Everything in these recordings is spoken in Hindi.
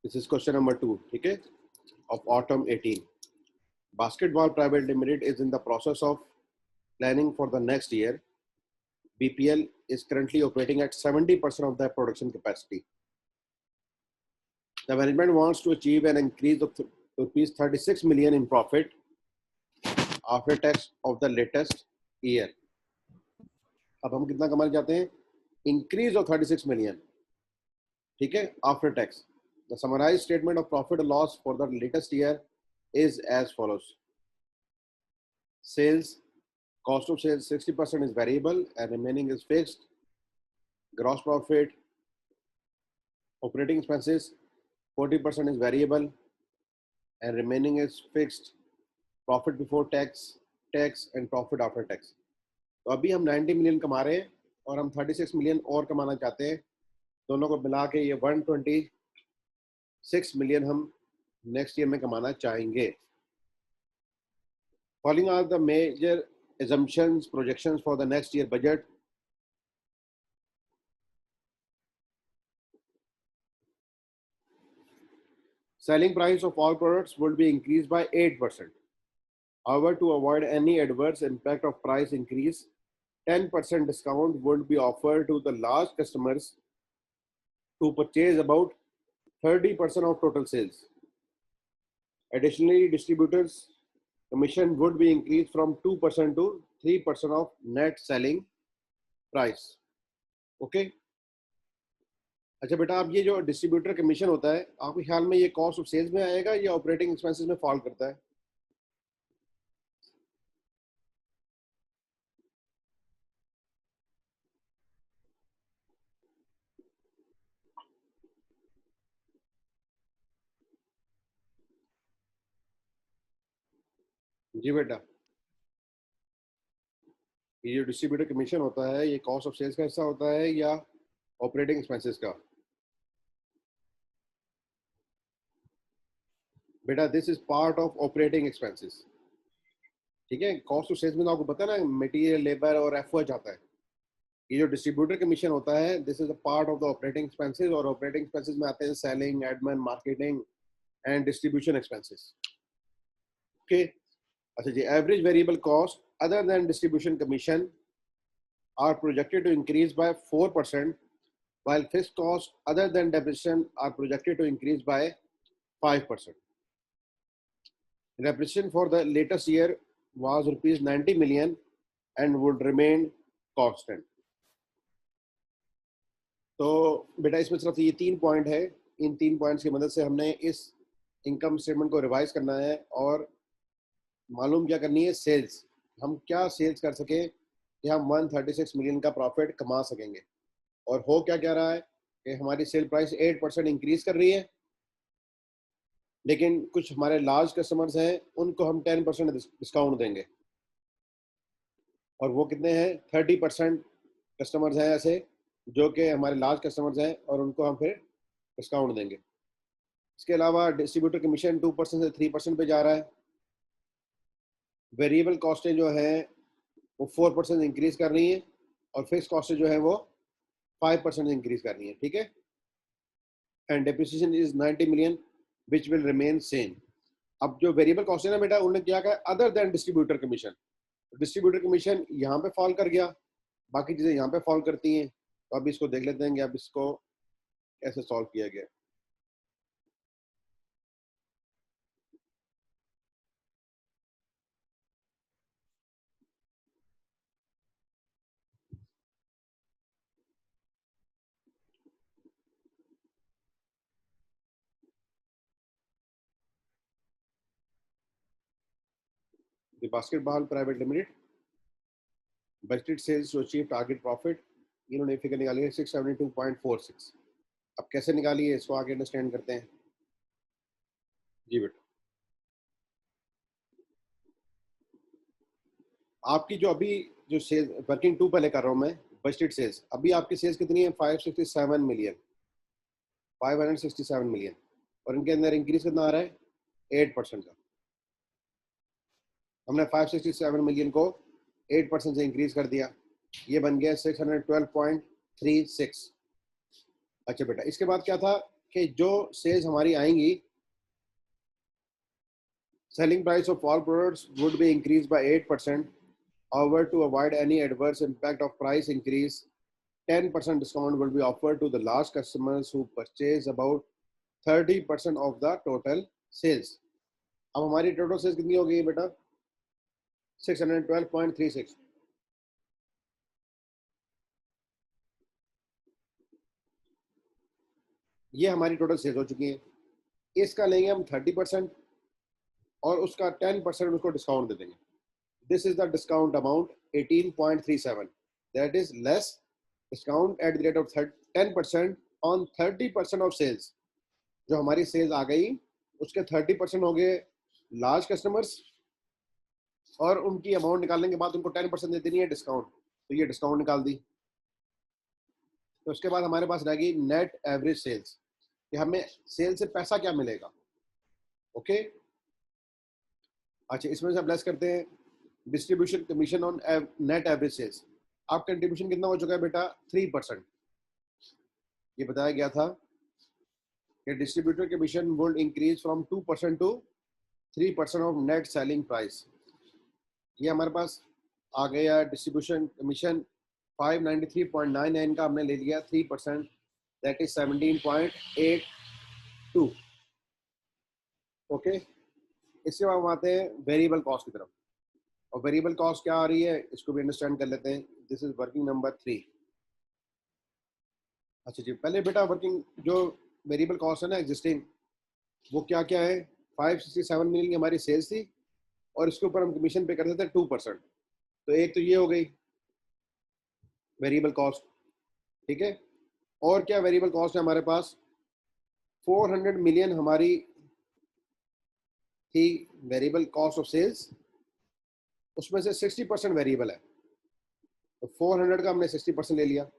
दिस इज क्वेश्चन नंबर 2, ठीक है, of autumn 18. Basketball Private Limited is in the process of planning for the next year. BPL is currently operating at 70% of their production capacity. The management wants to achieve an increase of rupees 36 million in profit after tax of the latest year. अब हम कितना कमाना चाहते हैं? Increase of 36 million, ठीक है, after tax. The summarized statement of profit or loss for the latest year is as follows. Sales, cost of sales 60% is variable and remaining is fixed. Gross profit, operating expenses 40% is variable and remaining is fixed. Profit before tax, tax and profit after tax. तो अभी हम 90 मिलियन कमा रहे हैं और हम 36 मिलियन और कमाना चाहते हैं. दोनों को मिला के ये 126 मिलियन हम नेक्स्ट ईयर में कमाना चाहेंगे. Following are the major assumptions, projections for the next year budget. Selling price of all products would be increased by 8%. However, to avoid any adverse impact of price increase, 10% discount would be offered to the large customers who purchase about 30% of total sales. Additionally, distributors' commission would be increased from 2% to 3% of net selling price. Okay? अच्छा बेटा, आप ये जो डिस्ट्रीब्यूटर कमीशन होता है, आपके ख्याल में ये कॉस्ट ऑफ सेल्स में आएगा या ऑपरेटिंग एक्सपेंसेस में फॉल करता है? जी बेटा, ये जो डिस्ट्रीब्यूटर कमीशन होता है, ये कॉस्ट ऑफ सेल्स का हिस्सा होता है या ऑपरेटिंग एक्सपेंसेस का? बेटा, this is part of operating expenses, ठीक है. कॉस्ट ऑफ सेल्स में तो आपको पता है ना, मटेरियल, लेबर और एफओएच आता है. ये जो डिस्ट्रीब्यूटर कमीशन होता है, this is a part of the operating expenses, और ऑपरेटिंग एक्सपेंसेस में आते हैं selling, admin, marketing and distribution expenses. Okay. अच्छा जी, average variable cost other than distribution commission are projected to increase by 4%, while fixed costs other than depreciation are projected to increase by 5%. Depreciation for the latest year was rupees 90 million and would remain constant. तो बेटा, इसमें सिर्फ ये 3 पॉइंट है. इन 3 पॉइंट्स की मदद से हमने इस इनकम स्टेटमेंट को रिवाइज करना है और मालूम क्या करनी है, सेल्स. हम क्या सेल्स कर सके कि हम 136 मिलियन का प्रॉफिट कमा सकेंगे. और हो क्या क्या रहा है कि हमारी सेल प्राइस 8% इंक्रीज कर रही है, लेकिन कुछ हमारे लार्ज कस्टमर्स हैं, उनको हम 10% डिस्काउंट देंगे. और वो कितने हैं? 30% कस्टमर्स हैं ऐसे जो कि हमारे लार्ज कस्टमर्स हैं, और उनको हम फिर डिस्काउंट देंगे. इसके अलावा डिस्ट्रीब्यूटर कमीशन 2% से 3% पे जा रहा है. वेरिएबल कॉस्टें जो हैं वो 4% इंक्रीज कर रही हैं, और फिक्स कॉस्टें जो है वो 5% इंक्रीज कर रही हैं, ठीक है. And depreciation is 90 million which will remain same. अब जो वेरिएबल कॉस्ट है ना बेटा, उन्होंने क्या कहा, other than distributor commission. Distributor commission यहाँ पे फॉल कर गया, बाकी चीजें यहाँ पे फॉल करती हैं. तो अब इसको देख लेते हैं कि अब इसको कैसे सॉल्व किया गया. The Basketball Private Limited budgeted sales to achieve target profit. इन्होंने फिगर निकाली है 672.46. अब कैसे निकाली है, इसको आगे अंडरस्टैंड करते हैं. जी बेटा, आपकी जो अभी जो सेल्स वर्किंग 2 पहले कर रहा हूँ मैं, बजटेड सेल्स, अभी आपकी सेल्स कितनी है? 567 मिलियन, 567 मिलियन, और इनके अंदर इंक्रीज कितना आ रहा है? 8% का. हमने 567 मिलियन को 8% से इंक्रीज कर दिया, ये बन गया 612.36. अच्छा बेटा, इसके बाद क्या था कि जो सेल्स हमारी आएंगी, selling price of all products would be increased by 8%. However, to avoid any adverse impact of price increase, 10% discount will be offered to the large customers who purchase about 30% of the total sales. अब हमारी टोटल सेल्स कितनी हो गई बेटा? 612.36. ये हमारी टोटल सेल्स हो चुकी है. इसका लेंगे हम 30% और उसका 10% उसको डिस्काउंट दे देंगे. This is the discount amount 18.37. That is less discount at the rate of 10% on 30% off sales. जो हमारी सेल्स आ गई उसके 30% हो गए लार्ज कस्टमर्स और उनकी अमाउंट निकालने के बाद उनको 10% दे देनी है डिस्काउंट. तो ये डिस्काउंट निकाल दी. तो उसके बाद हमारे पास रहेगी नेट एवरेज सेल्स कि हमें सेल से पैसा क्या मिलेगा. ओके अच्छा, इसमें से आप लेस करते हैं distribution commission on net average sales. आप कंट्रीब्यूशन कितना हो चुका है बेटा? 3%. ये बताया गया था कि distributor commission would increase from 2% to 3% of net selling price. ये हमारे पास आ गया. डिस्ट्रीब्यूशन कमीशन 593.99 का हमने ले लिया 3%, दैट इज 17.82. ओके इसके बाद हम आते हैं वेरिएबल कॉस्ट की तरफ. और वेरिएबल कॉस्ट क्या आ रही है इसको भी अंडरस्टैंड कर लेते हैं. This is working number 3. अच्छा जी, पहले बेटा वर्किंग जो वेरिएबल कॉस्ट है ना एग्जिस्टिंग, वो क्या क्या है? 567 मिलियन की हमारी सेल्स थी और इसके ऊपर हम कमीशन पे करते थे 2%. तो एक तो ये हो गई वेरिएबल कॉस्ट. ठीक है, और क्या वेरिएबल कॉस्ट है हमारे पास? 400 मिलियन हमारी थी वेरिएबल कॉस्ट ऑफ सेल्स, उसमें से 60% वेरिएबल है. तो 400 का हमने 60% ले लिया.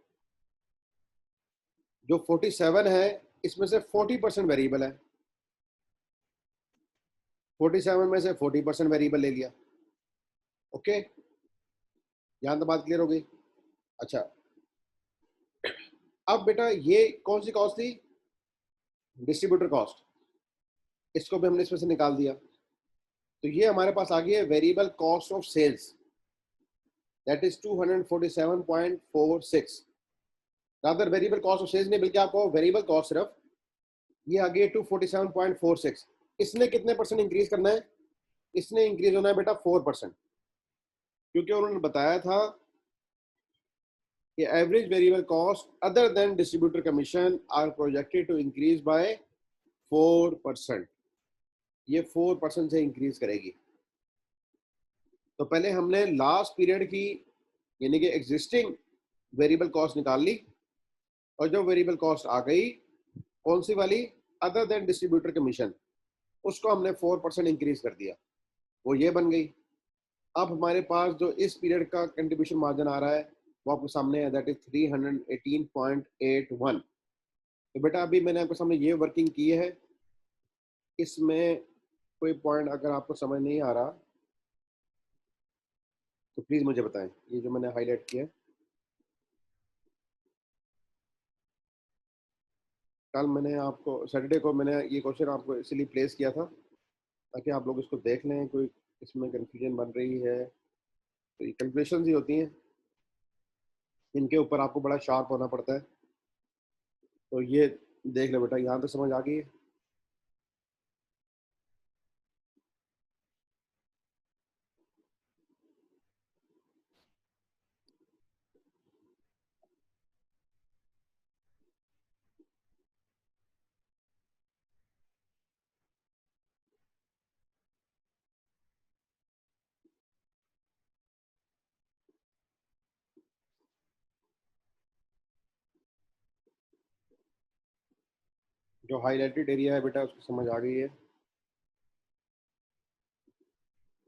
जो 47 है इसमें से 40% वेरिएबल है. 47 में से 40% वेरिएबल ले लिया. ओके यहां तक बात क्लियर हो गई. अच्छा अब बेटा ये कौन सी कॉस्ट थी? Distributor cost. इसको भी हमने इसमें से निकाल दिया. तो ये हमारे पास आ गई है variable cost of sales, that is 247.46. Rather variable cost of sales नहीं बल्कि आपको वेरिएबल कॉस्ट सिर्फ ये आ गई 247.46. इसने कितने परसेंट इंक्रीज करना है? इसने इंक्रीज होना है बेटा 4%, क्योंकि उन्होंने बताया था कि average variable cost other than distributor commission are projected to increase by 4%. ये 4% से इंक्रीज करेगी. तो पहले हमने लास्ट पीरियड की यानी कि एग्जिस्टिंग वेरिएबल कॉस्ट निकाल ली और जो वेरिएबल कॉस्ट आ गई कौन सी वाली? अदर देन डिस्ट्रीब्यूटर कमीशन, उसको हमने 4% इंक्रीज कर दिया. वो ये बन गई. अब हमारे पास जो इस पीरियड का कंट्रीब्यूशन मार्जिन आ रहा है वो आपके सामने है, दैट इज 318.81. तो बेटा अभी मैंने आपके सामने ये वर्किंग की है. इसमें कोई पॉइंट अगर आपको समझ नहीं आ रहा तो प्लीज मुझे बताएं. ये जो मैंने हाईलाइट किया है, कल मैंने आपको सैटरडे को मैंने ये क्वेश्चन आपको इसलिए प्लेस किया था ताकि आप लोग इसको देख लें. कोई इसमें कंफ्यूजन बन रही है तो ये कैलकुलेशन ही होती हैं, इनके ऊपर आपको बड़ा शार्प होना पड़ता है. तो ये देख लो बेटा, यहाँ तो समझ आ गई है. जो हाईलाइटेड एरिया है बेटा उसको समझ आ गई है.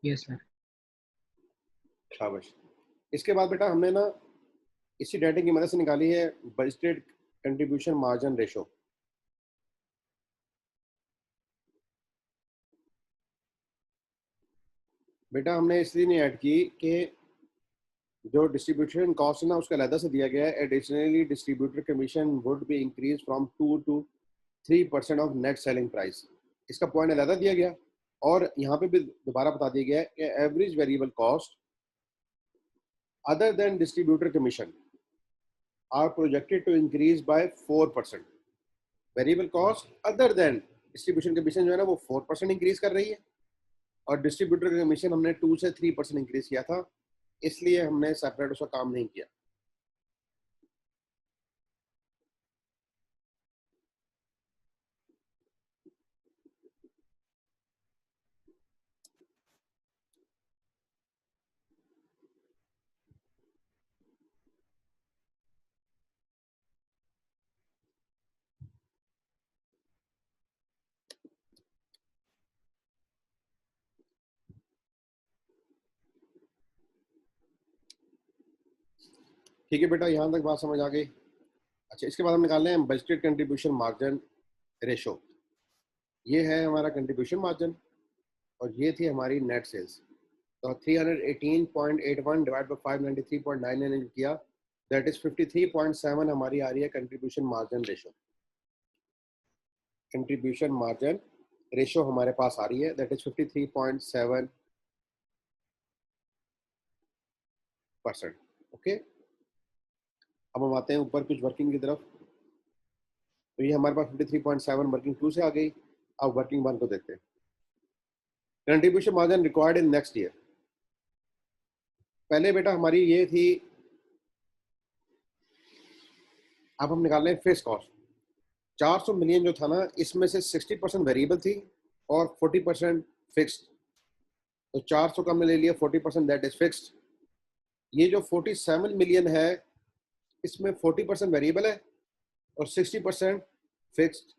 Yes sir. शाबाश. इसके बाद बेटा हमने ना इसी डाटा की मदद से निकाली है बजटेड कंट्रीब्यूशन मार्जिन रेशो. बेटा हमने इसलिए नहीं ऐड की कि जो डिस्ट्रीब्यूशन कॉस्ट है ना उसका अलहदा से दिया गया है. Additionally distributor commission would be increase from 2 to 3% of net selling price. इसका पॉइंट अलग दिया गया और यहाँ पे भी दोबारा बता दिया गया है कि average variable cost other than distributor commission are projected to increase by 4%। Variable cost other than distribution commission जो है ना वो 4% इंक्रीज कर रही है, और डिस्ट्रीब्यूटर का कमीशन हमने 2 से 3% इंक्रीज किया था, इसलिए हमने सेपरेट उसका काम नहीं किया। ठीक है बेटा, यहाँ तक बात समझ आ गई। अच्छा, इसके बाद हम निकालने हैं बजटेड कंट्रीब्यूशन मार्जिन रेशो। ये है हमारा कंट्रीब्यूशन मार्जिन और ये थी हमारी नेट सेल्स। तो 318.81 डिवाइड बाई 593.99 किया, दैट इज 53.7 हमारी आ रही है contribution margin ratio. Contribution margin ratio हमारे पास आ रही है, दैट इज 53.7%। ओके, अब हम आते हैं ऊपर कुछ वर्किंग की तरफ। तो ये हमारे पास 53.7 वर्किंग 2 से आ गई। अब वर्किंग 1 को देखते हैं। Contribution margin required in next year. पहले बेटा हमारी ये थी, अब हम निकाल रहे हैं फिक्स कॉस्ट। 400 मिलियन जो था ना, इसमें से 60% वेरिएबल थी और 40% फिक्स्ड। तो 400 का हमने ले लिया 40%, दैट इज फिक्स्ड। ये जो 47 मिलियन है, इसमें 40% वेरिएबल है और 60% फिक्स्ड,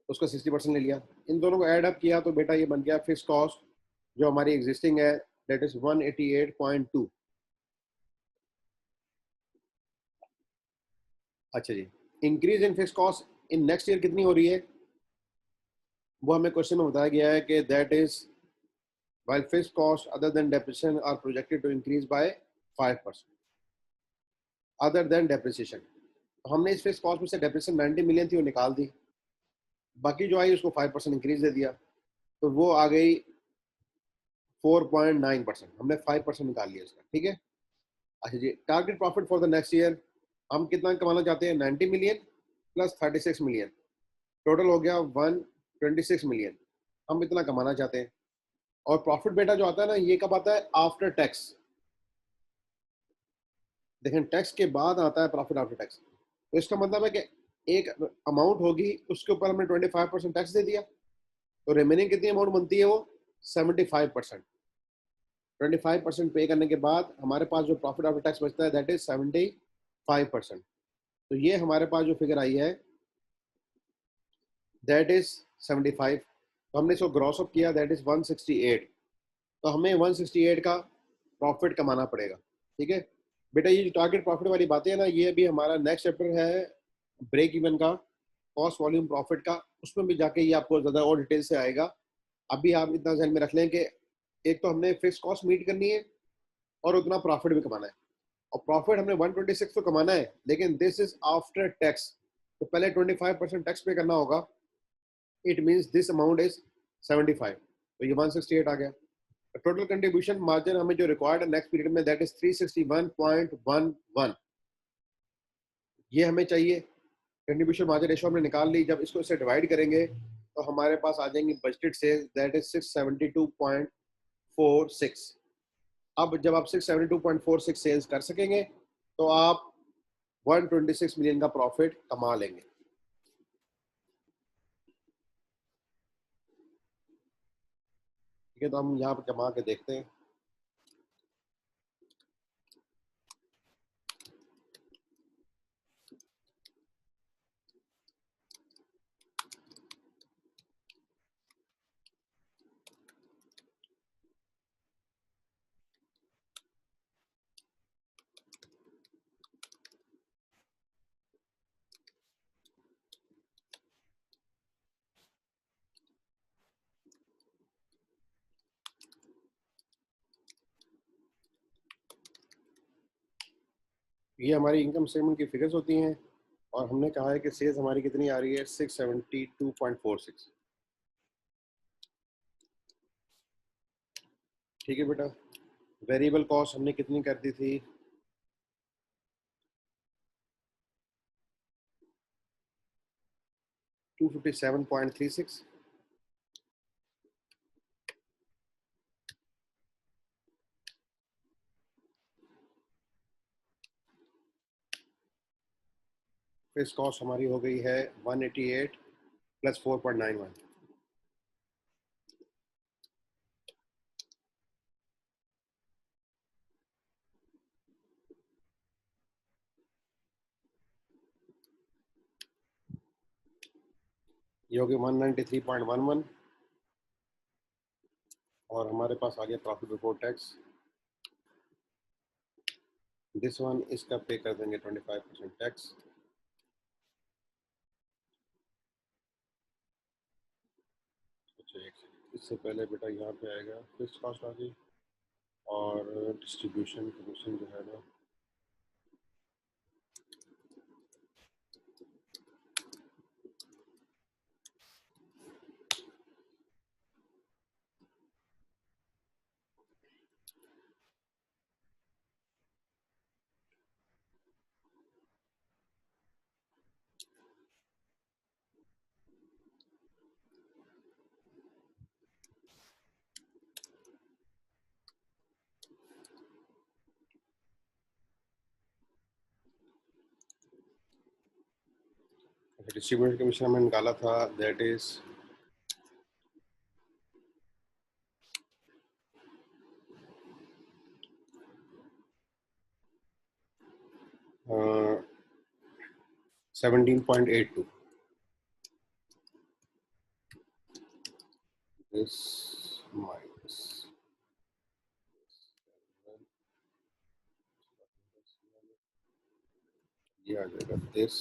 उसका 60% ले लिया। इन दोनों को ऐड अप किया तो बेटा ये बन गया फिक्स कॉस्ट जो हमारी एग्जिस्टिंग है, दैट इज 188.2। अच्छा जी, increase in fix cost in next year कितनी हो रही है, वो हमें क्वेश्चन में बताया गया है कि that is while fixed costs other than depreciation are projected to increase by 5% other than depreciation। तो हमने इस फिक्स कॉस्ट में से डेप्रिसिएशन 90 मिलियन थी वो निकाल दी, बाकी जो आई उसको 5% इंक्रीज दे दिया, तो वो आ गई 4.9%। हमने 5% निकाल लिया इसका, ठीक है। अच्छा जी, target profit for the next year, हम कितना कमाना चाहते हैं, 90 मिलियन प्लस 36 मिलियन, टोटल हो गया 126 मिलियन। हम इतना कमाना चाहते हैं। और प्रॉफिट बेटा जो आता है ना, ये कब आता है, आफ्टर टैक्स। देखें, टैक्स के बाद आता है प्रॉफिट आफ्टर टैक्स। तो इसका मतलब है कि एक अमाउंट होगी, उसके ऊपर हमने 25% टैक्स दे दिया, तो रिमेनिंग कितनी अमाउंट बनती है, वो 75%। 25% पे करने के बाद हमारे पास जो प्रॉफिट आफ्टर टैक्स बचता है, दैट इज 75%। तो ये हमारे पास जो फिगर आई है, दैट इज 75। तो हमने इसको ग्रॉस अप किया, दैट इज 168। तो हमें 168 का प्रॉफिट कमाना पड़ेगा, ठीक है बेटा। ये जो टारगेट प्रॉफिट वाली बातें हैं ना, ये अभी हमारा नेक्स्ट चैप्टर है ब्रेक इवन का, कॉस्ट वॉल्यूम प्रॉफिट का, उसमें भी जाके ये आपको ज़्यादा और डिटेल से आएगा। अभी आप इतना ध्यान में रख लें कि एक तो हमने फिक्स कॉस्ट मीट करनी है और उतना प्रॉफिट भी कमाना है। और प्रॉफिट हमने 126 तो कमाना है, लेकिन दिस इज आफ्टर टैक्स। तो पहले 25% टैक्स पे करना होगा, it means this amount is 75। तो ये 168 आ गया। टोटल कंट्रीब्यूशन मार्जिन हमें जो रिक्वायर्ड है नेक्स्ट पीरियड में, दैट इज 361.11। ये हमें चाहिए। कंट्रीब्यूशन मार्जिन रेशो हमने निकाल ली। जब इसको इससे डिवाइड करेंगे तो हमारे पास आ जाएंगे बजटेड सेल्स, दैट इज 672.46। अब जब आप 672.46 सेल्स कर सकेंगे तो आप 126 मिलियन का प्रॉफिट कमा लेंगे। ठीक है, तो हम यहाँ पर कमा के देखते हैं। ये हमारी इनकम स्टेटमेंट की फिगर्स होती हैं और हमने कहा है कि सेल्स हमारी कितनी आ रही है 672.46। ठीक है बेटा। वेरिएबल कॉस्ट हमने कितनी कर दी थी 257.36। फिक्स कॉस्ट हमारी हो गई है 188 प्लस 4.91। ये हो गई 193.11। और हमारे पास आ गया profit before tax. This one इसका पे कर देंगे 25% टैक्स। अच्छा एक सेकंड, इससे पहले बेटा यहाँ पे आएगा फिक्स कॉस्ट आ गई और डिस्ट्रीब्यूशन कमीशन जो है ना डिस्ट्रीब्यूशन कमीशन हमने निकाला था दैट इज 17.82। दिस माइनस ये आ जाएगा दिस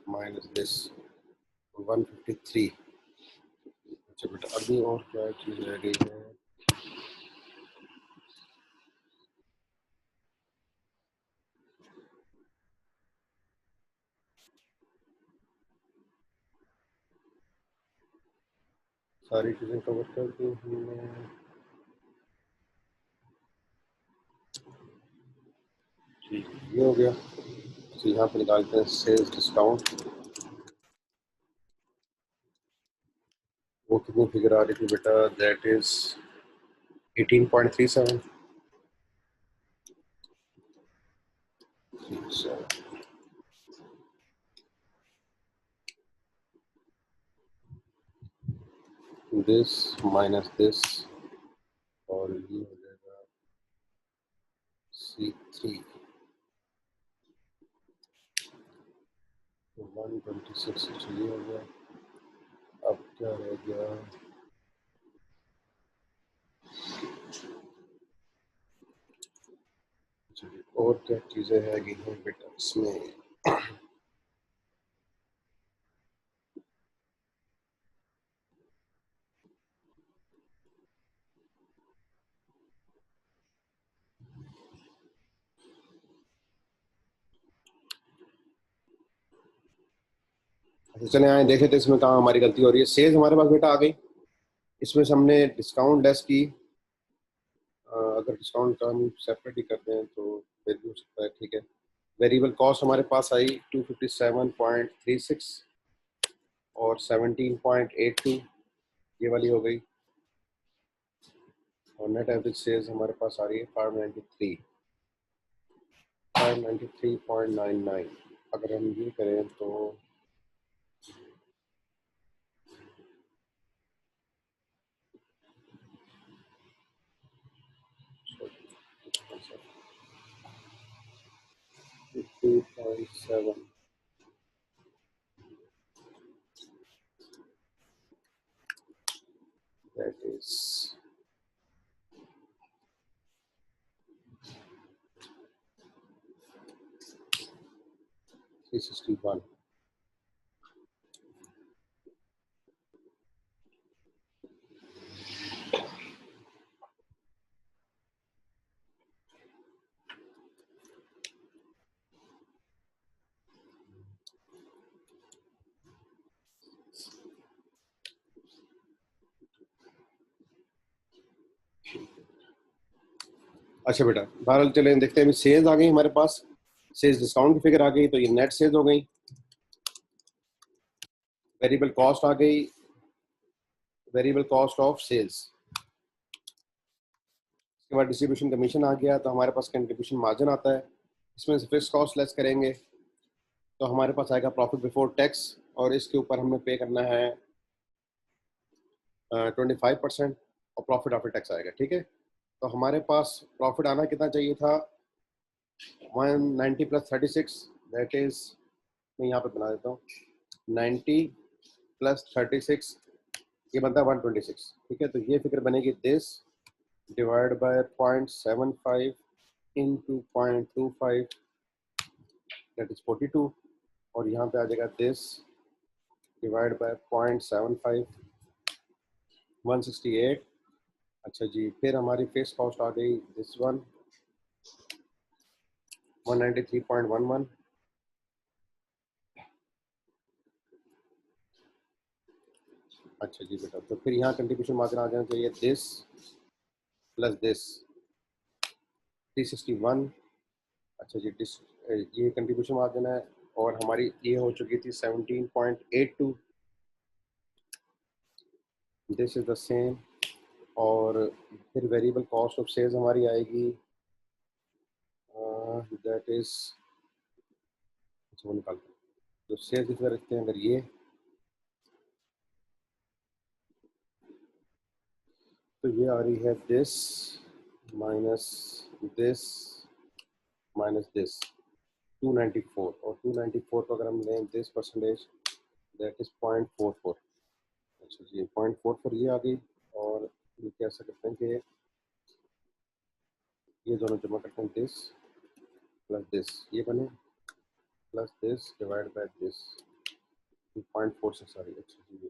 माइनस दिस 153। अच्छा बेटा अभी और क्या चीज़ रह गई है सारी चीज़ें कवर कर दी हमने। ठीक ये हो गया। तो यहाँ पे निकालते हैं सेल्स डिस्काउंट। वो कितनी फिगर आ रही थी बेटा that is 18.37। This minus this और ये हो जाएगा C3 126। ये हो गया। अब क्या रह गया और क्या चीज़ें है बेटा इसमें। अच्छा चले आए देखे तो इसमें कहाँ हमारी गलती हो रही है। सेल्स हमारे पास बेटा आ गई, इसमें से हमने डिस्काउंट लेस की। अगर डिस्काउंट का हम सेपरेट ही करते हैं तो फिर भी हो सकता है। ठीक है। वेरिएबल कॉस्ट हमारे पास आई 257.36 और 17.82 ये वाली हो गई। और नेट एवरेज सेल्स हमारे पास आ रही है 593.99। अगर हम ये करें तो $2.7 that is 361। अच्छा बेटा, बहरहाल चले देखते हैं। सेल्स आ गई हमारे पास, सेल्स डिस्काउंट की फिगर आ गई, तो ये नेट सेल्स हो गई। वेरिएबल कॉस्ट आ गई, वेरिएबल कॉस्ट ऑफ सेल्स। उसके बाद डिस्ट्रीब्यूशन कमीशन आ गया, तो हमारे पास कंट्रीब्यूशन मार्जिन आता है। इसमें से फिक्स कॉस्ट लेस करेंगे तो हमारे पास आएगा प्रॉफिट बिफोर टैक्स, और इसके ऊपर हमने पे करना है 25%, और प्रॉफिट आफ्टर टैक्स आएगा। ठीक है, तो हमारे पास प्रॉफिट आना कितना चाहिए था, 190 प्लस 36, दैट इज, मैं यहाँ पे बना देता हूँ, 90 प्लस 36, ये बनता है 126। ठीक है, तो ये फिगर बनेगी this divide by 0.75 into 0.25, that is 42, और यहाँ पे आ जाएगा दिस डिवाइड बाय 0.75, 168। अच्छा जी, फिर हमारी फिक्स कॉस्ट आ गई दिस वन 193.11। अच्छा जी बेटा, तो फिर यहाँ कंट्रीब्यूशन मार्जिन आ जाना चाहिए दिस प्लस दिस 361। अच्छा जी, ये कंट्रीब्यूशन मार्जिन है, और हमारी ये हो चुकी थी 17.82, दिस इज द सेम। और फिर वेरिएबल कॉस्ट ऑफ सेल्स हमारी आएगी, दैट इज, अच्छा वो निकालते हैं, तो सेल्स इधर रखते हैं, अगर ये, तो ये आ रही है this minus this minus this 294, और 294 को अगर हम लें दिस परसेंटेज, दैट इज 0.44। अच्छा जी, 0.44 ये आ गई, और ये कैसे करते हैं कि ये दोनों जमा करते हैं, दिस प्लस दिस, ये बने plus this divide by this 0.46 आ रही है। अच्छा जी,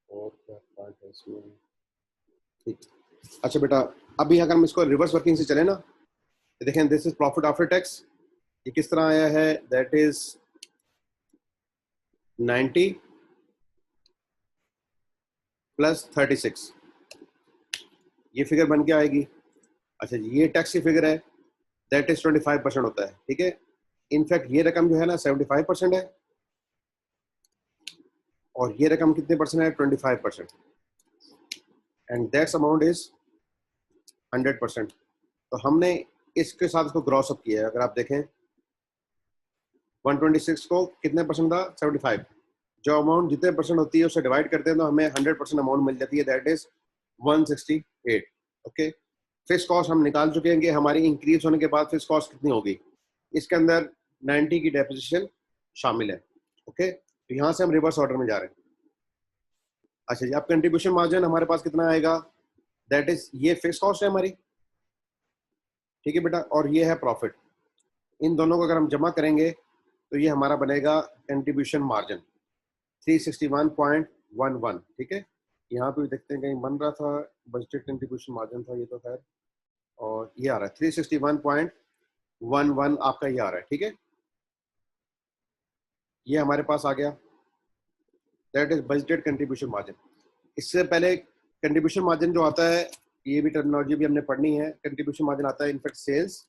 और क्या पार्ट है इसमें, ठीक। अच्छा बेटा, अभी अगर हम इसको रिवर्स वर्किंग से चले ना, तो देखें this is profit after tax, ये किस तरह आया है, दैट इज 90 प्लस 36, ये फिगर बन के आएगी। अच्छा जी, ये टैक्स की फिगर है, दैट इज 25% होता है। ठीक है, इनफैक्ट ये रकम जो है ना 75% है, और ये रकम कितने परसेंट है, 25%, एंड दैट्स अमाउंट इज 100%। तो हमने इसके साथ इसको क्रॉस अप किया है। अगर आप देखें 126 को कितने परसेंट था, 75, जो अमाउंट जितने परसेंट होती है उसे डिवाइड करते हैं तो हमें 100% अमाउंट मिल जाती है, that is 168। Okay, fix cost हम निकाल चुके हैं कि हमारी इंक्रीज होने के बाद फिक्स कॉस्ट कितनी होगी, इसके अंदर 90 की डेप्रिसिएशन शामिल है। ओके, तो यहाँ से हम रिवर्स ऑर्डर में जा रहे हैं। अच्छा जी, अब कंट्रीब्यूशन मार्जिन हमारे पास कितना आएगा, दैट इज, ये फिक्स कॉस्ट है हमारी, ठीक है बेटा, और ये है प्रॉफिट। इन दोनों को अगर हम जमा करेंगे तो ये हमारा बनेगा कंट्रीब्यूशन मार्जिन 361.11। ठीक है, यहाँ पे भी देखते हैं कहीं बन रहा था, बजटेड कंट्रीब्यूशन मार्जिन था ये तो खैर, और ये आ रहा है 361.11 आपका ये आ रहा है। ठीक है, ये हमारे पास आ गया, that is budgeted contribution margin. इससे पहले कंट्रीब्यूशन मार्जिन जो आता है, ये भी टर्मिनोलॉजी भी हमने पढ़नी है, कंट्रीब्यूशन मार्जिन आता है in fact sales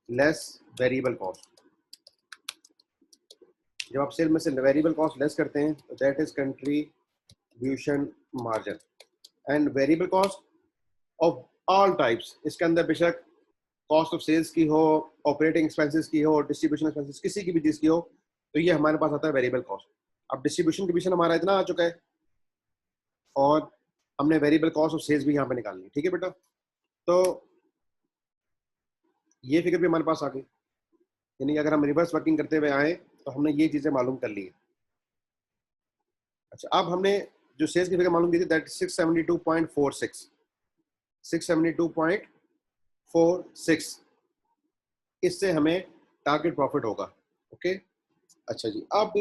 less variable cost. जब आप सेल में से वेरिएबल कॉस्ट लेस करते हैं तो that is contribution margin. And variable cost of all types, इसके अंदर बेशक कॉस्ट ऑफ सेल्स की हो, ऑपरेटिंग एक्सपेंसेस की हो, डिस्ट्रीब्यूशन एक्सपेंसेस, किसी की भी चीज की हो, तो ये हमारे पास आता है वेरिएबल कॉस्ट। अब डिस्ट्रीब्यूशन कमीशन हमारा इतना आ चुका है, और हमने वेरिएबल कॉस्ट ऑफ सेल्स भी यहाँ पे निकालनी है। ठीक है बेटा, तो ये फिगर भी हमारे पास आ गई, यानी अगर हम रिवर्स वर्किंग करते हुए आए तो हमने ये चीजें मालूम कर ली है। अच्छा, अब हमने जो सेल्स की फिगर मालूम की थी, दैट 672.46, 672.46, इससे हमें टारगेट प्रॉफिट होगा। ओके, अच्छा जी, अब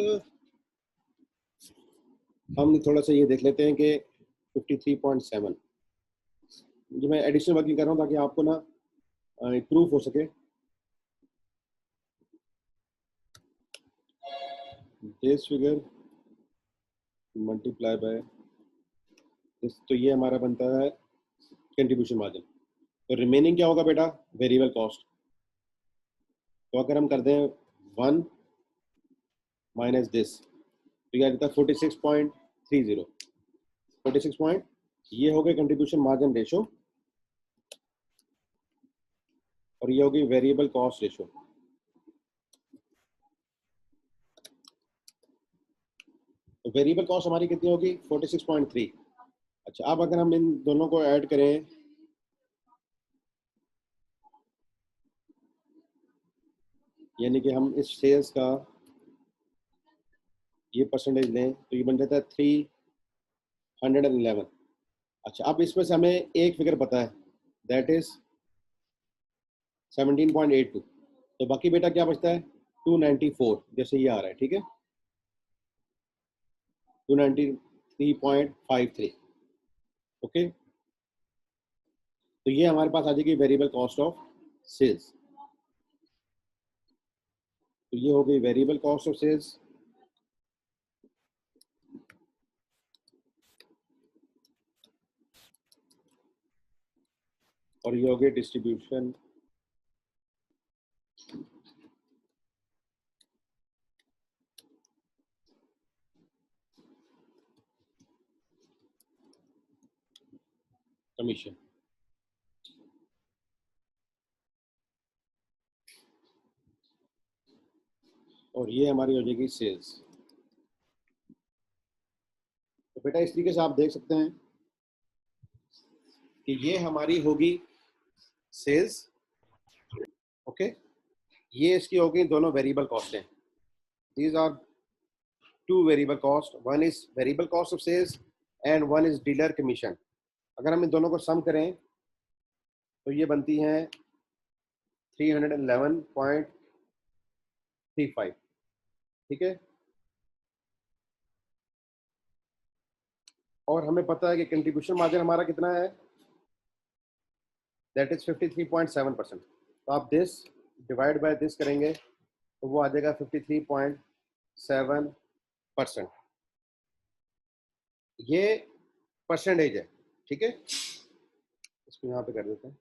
हम थोड़ा सा ये देख लेते हैं कि 53.7, जो मैं एडिशनल वर्किंग कर रहा हूँ ताकि आपको ना प्रूफ हो सके। This figure multiply by this, तो ये हमारा बनता है कंट्रीब्यूशन मार्जिन। तो रिमेनिंग क्या होगा बेटा, वेरिएबल कॉस्ट। तो अगर हम कर दें 1 माइनस दिस, तो क्या कहता है 46.30, 46 पॉइंट, ये हो गई कंट्रीब्यूशन मार्जिन रेशो और ये हो गई वेरिएबल कॉस्ट रेशो। तो वेरिएबल कॉस्ट हमारी कितनी होगी 46.3। अच्छा, अब अगर हम इन दोनों को ऐड करें, यानी कि हम इस सेल्स का ये परसेंटेज लें तो ये बन जाता है 311। अच्छा, अब इसमें से हमें एक फिगर पता है, दैट इज 17.82। तो बाकी बेटा क्या बचता है 294, जैसे ये आ रहा है, ठीक है, 293.53। ओके, तो ये हमारे पास आ जाएगी वेरिएबल कॉस्ट ऑफ सेल्स। तो ये हो गई वेरिएबल कॉस्ट ऑफ सेल्स, और ये हो गई डिस्ट्रीब्यूशन कमीशन। और ये हमारी हो जाएगी सेल्स। तो बेटा इस तरीके से आप देख सकते हैं कि ये हमारी होगी सेल्स। ओके, ये इसकी होगी दोनों वेरिएबल कॉस्ट हैं। These are two variable cost, one is variable cost of sales and one is dealer commission. अगर हम इन दोनों को सम करें तो ये बनती हैं 311.35, ठीक है। और हमें पता है कि कंट्रीब्यूशन मार्जिन हमारा कितना है, दैट इज 53.7%। तो आप दिस डिवाइड बाय दिस करेंगे तो वो आ जाएगा 53.7%। ये परसेंटेज है, ठीक है, इसको यहाँ पे कर देते हैं।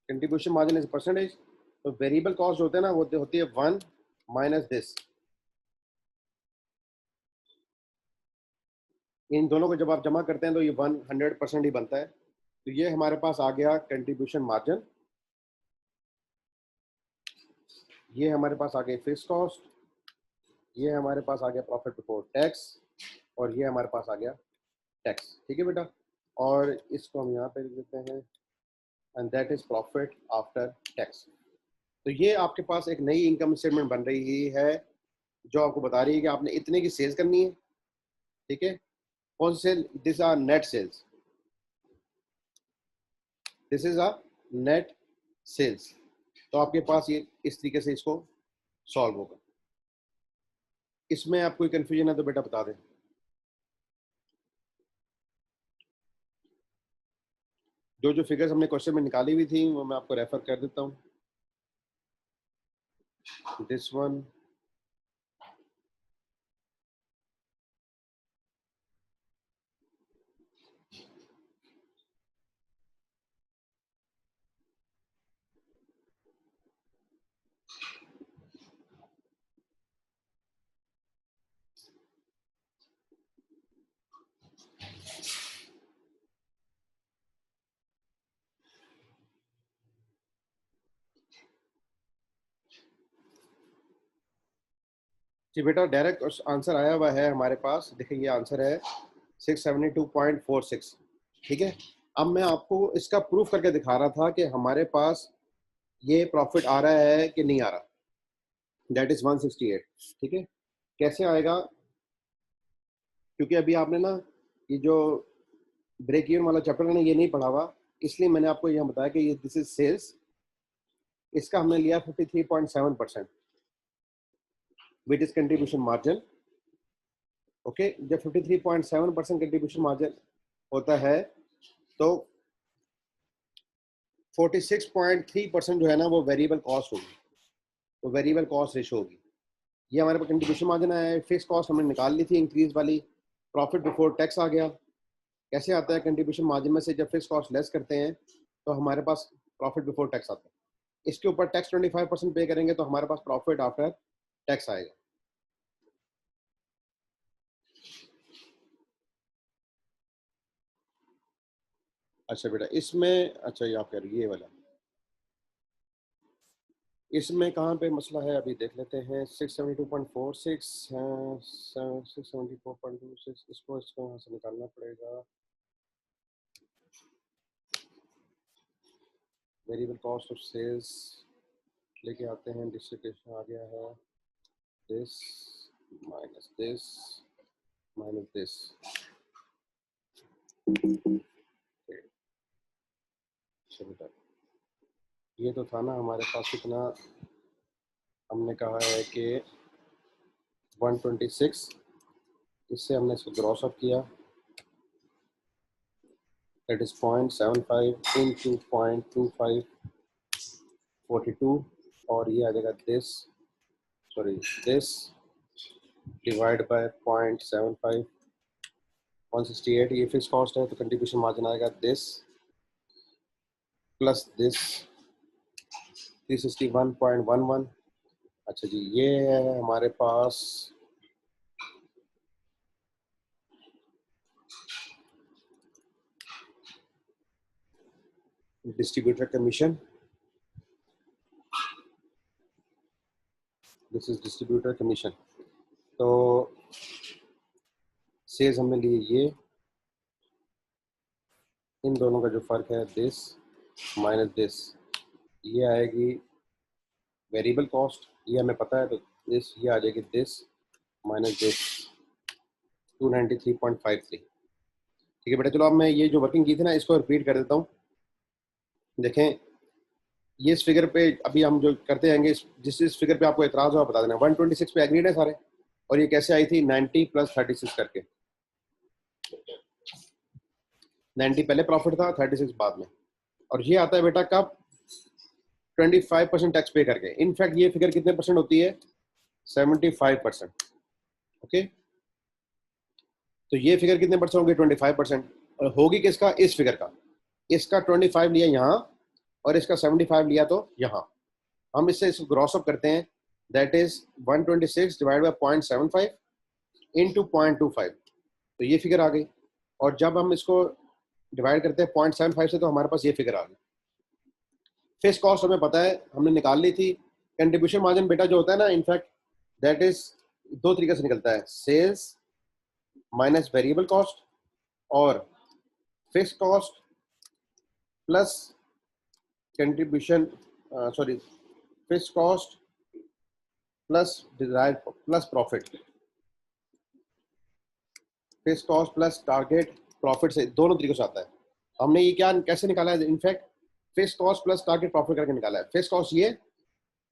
Contribution margin is percentage. तो वेरिएबल कॉस्ट होते हैं ना, वो होती है 1 माइनस दिस। इन दोनों को जब आप जमा करते हैं तो ये 100% ही बनता है। तो ये हमारे पास आ गया कंट्रीब्यूशन मार्जिन, ये हमारे पास आ गई फिक्स कॉस्ट, ये हमारे पास आ गया प्रॉफिट बिफोर टैक्स, और ये हमारे पास आ गया टैक्स, ठीक है बेटा। और इसको हम यहाँ पे लिख देते हैं, and that is profit after tax. तो ये आपके पास एक नई इनकम स्टेटमेंट बन रही है जो आपको बता रही है कि आपने इतने की सेल्स करनी है, ठीक है। कौन सी sale, this are net sales, this is a net sales. तो आपके पास ये इस तरीके से इसको सॉल्व होगा। इसमें आप कोई कंफ्यूजन है तो बेटा बता दें। जो जो फिगर्स हमने क्वेश्चन में निकाली हुई थी वो मैं आपको रेफर कर देता हूँ। दिस वन, जी बेटा डायरेक्ट आंसर आया हुआ है हमारे पास, देखिए ये आंसर है 672.46, ठीक है। अब मैं आपको इसका प्रूफ करके दिखा रहा था कि हमारे पास ये प्रॉफिट आ रहा है कि नहीं आ रहा, दैट इज 168, ठीक है। कैसे आएगा, क्योंकि अभी आपने ना ये जो ब्रेक इवन वाला चैप्टर ने ये नहीं पढ़ा हुआ, इसलिए मैंने आपको यह बताया कि ये दिस इज सेल्स, इसका हमने लिया 53.7%, which is contribution margin. Okay, जब 53.7% कंट्रीब्यूशन मार्जिन होता है तो 46.3% जो है ना वो वेरिएबल कॉस्ट होगी, वो वेरिएबल कॉस्ट रेशो होगी। ये हमारे पास कंट्रीब्यूशन मार्जिन आया है, फिक्स कॉस्ट हमने निकाल ली थी इंक्रीज वाली, प्रॉफिट बिफोर टैक्स आ गया, कैसे आता है? कंट्रीब्यूशन मार्जिन में से जब फिक्स कॉस्ट लेस करते हैं तो हमारे पास प्रॉफिट बिफोर टैक्स आता है। इसके ऊपर टैक्स 25% पे करेंगे तो हमारे पास प्रॉफिट आफ्टर टैक्स आएगा। अच्छा बेटा, इसमें अच्छा ये आप कह रहे हो ये वाला, इसमें कहाँ पे मसला है अभी देख लेते हैं। 672.46 674.26, इसको यहाँ से निकालना पड़ेगा। वेरिएबल कॉस्ट ऑफ सेल्स लेके आते हैं, डिस्ट्रीब्यूशन आ गया है, this minus this minus this. ये तो था ना हमारे पास कितना, हमने कहा है कि 126, इससे हमने इसको ग्रॉस अप किया, दैट इज 0.75 इंटू 0.25 42, और ये आ जाएगा दिस दिस डिवाइड बाय 0.75 168। ये फिक्स कॉस्ट है तो कंट्रीब्यूशन मार्जिन आएगा दिस प्लस दिस 361.11। अच्छा जी, ये है हमारे पास distributor commission, this is distributor commission. तो सेल्स हमने लिए ये, इन दोनों का जो फर्क है दिस माइनस दिस, ये आएगी वेरिएबल कॉस्ट, ये हमें पता है, तो दिस ये आ जाएगी दिस माइनस दिस 293.53। ठीक है बेटा, चलो अब मैं ये जो वर्किंग की थी ना इसको रिपीट कर देता हूँ। देखें ये इस फिगर पे अभी हम जो करते जाएंगे, जिस फिगर पे आपको एतराज हो बता देना। 126 पे एग्रीड है सारे, और ये कैसे आई थी 90 प्लस 36 करके। 90 पहले प्रॉफिट था, 36 बाद में, और ये आता है बेटा कब? 25% टैक्स पे करके। इनफैक्ट ये फिगर कितने परसेंट होती है? 75%। ओके, तो ये फिगर कितने परसेंट होगी? 25%। और होगी किसका? इस फिगर का। इसका 25 लिया यहाँ और इसका 75 लिया तो यहाँ। हम इससे इसको ग्रॉस अप करते हैं, that is 126 divide by 0.75 into 0.25, तो ये फिगर आ गई। और जब हम इसको डिवाइड करते हैं 0.75 से तो हमारे पास ये फिगर आ गई। फिक्स कॉस्ट हमें पता है, हमने निकाल ली थी। कंट्रीब्यूशन मार्जिन बेटा जो होता है ना, इनफैक्ट दैट इज दो तरीके से निकलता है, सेल्स माइनस वेरिएबल कॉस्ट और fix cost plus contribution, sorry, fix cost plus desired plus profit, fix cost plus target profit, से दोनों तरीकों से आता है। हमने ये क्या कैसे निकाला है? In fact fix cost plus target profit करके निकाला है। फिक्स कॉस्ट ये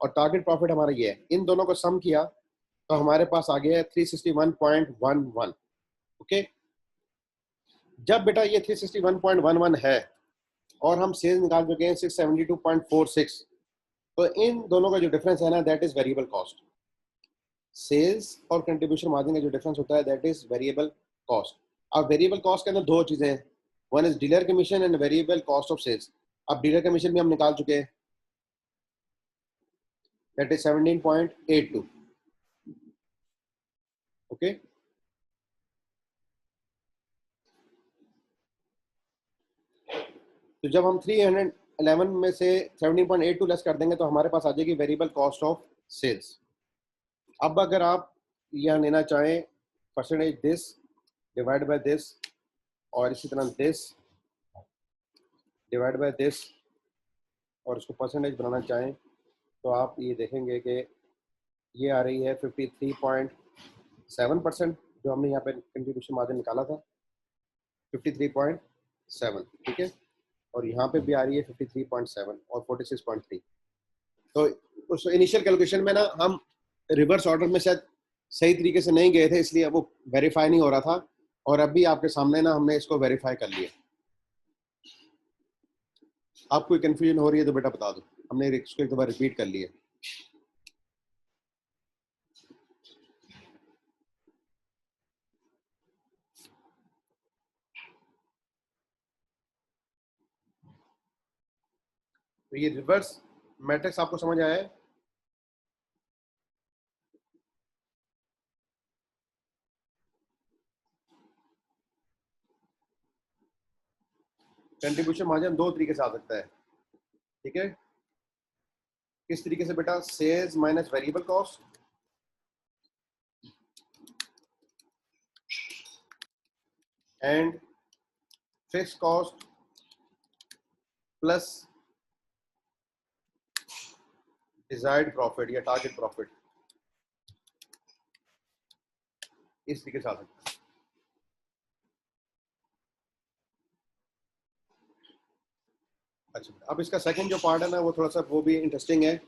और टारगेट प्रॉफिट हमारा ये है, इन दोनों को सम किया तो हमारे पास आ गया है 361.11। ओके, जब बेटा ये 361.11 है और हम सेल्स निकाल चुके हैं 672.46, तो इन दोनों का जो डिफरेंस है ना, that is variable cost. Sales और कंट्रीब्यूशन मार्जिन का जो डिफरेंस होता है दैट इज वेरिएबल कॉस्ट। अब वेरिएबल कॉस्ट के अंदर दो चीजें हैं, one is dealer commission and variable cost of sales. अब डीलर कमीशन भी हम निकाल चुके हैं, दैट इज 17.82। ओके, तो जब हम 311 में से 17.82 लेस कर देंगे तो हमारे पास आ जाएगी वेरिएबल कॉस्ट ऑफ सेल्स। अब अगर आप यहाँ लेना चाहें percentage this divide by this, और इसी तरह दिस डिवाइड बाय दिस, और इसको परसेंटेज बनाना चाहें तो आप ये देखेंगे कि ये आ रही है 53.7%, जो हमने यहाँ पे कंट्रीब्यूशन मार्जिन निकाला था 53.7। ठीक है, और यहाँ पे भी आ रही है 53.7 और 46.3। तो उस इनिशियल कैलकुलेशन में ना हम रिवर्स ऑर्डर में शायद सही तरीके से नहीं गए थे, इसलिए वो वेरीफाई नहीं हो रहा था, और अभी आपके सामने ना हमने इसको वेरीफाई कर लिया। आपको कोई कंफ्यूजन हो रही है तो बेटा बता दो, हमने इसको एक बार रिपीट कर लिया। तो ये रिवर्स मैट्रिक्स आपको समझ आया है? कंट्रीब्यूशन मार्जिन दो तरीके से आ सकता है, ठीक है। किस तरीके से बेटा? Sales minus variable cost and fix cost plus desired profit या टारगेट प्रॉफिट, इस तरीके से आ सकता है। अच्छा, अब इसका सेकंड जो पार्ट है ना, वो थोड़ा सा वो भी इंटरेस्टिंग है,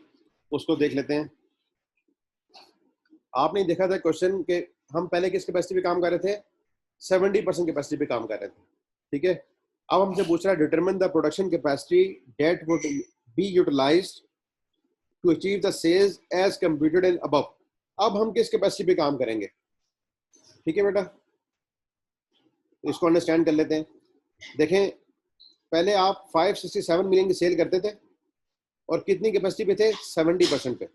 उसको देख लेते हैं। आपने देखा था क्वेश्चन के हम पहले किस कैपेसिटी पे काम कर रहे थे? 70% कैपेसिटी पे काम कर रहे थे, ठीक है। अब हमसे पूछ रहा है determine the production capacity that would be utilized to achieve the sales as computed in above. अब हम किस कैपेसिटी पे काम करेंगे? ठीक है बेटा, इसको अंडरस्टैंड कर लेते हैं। देखें, पहले आप 567 मिलियन की सेल करते थे और कितनी कैपेसिटी पे थे? 70% पे।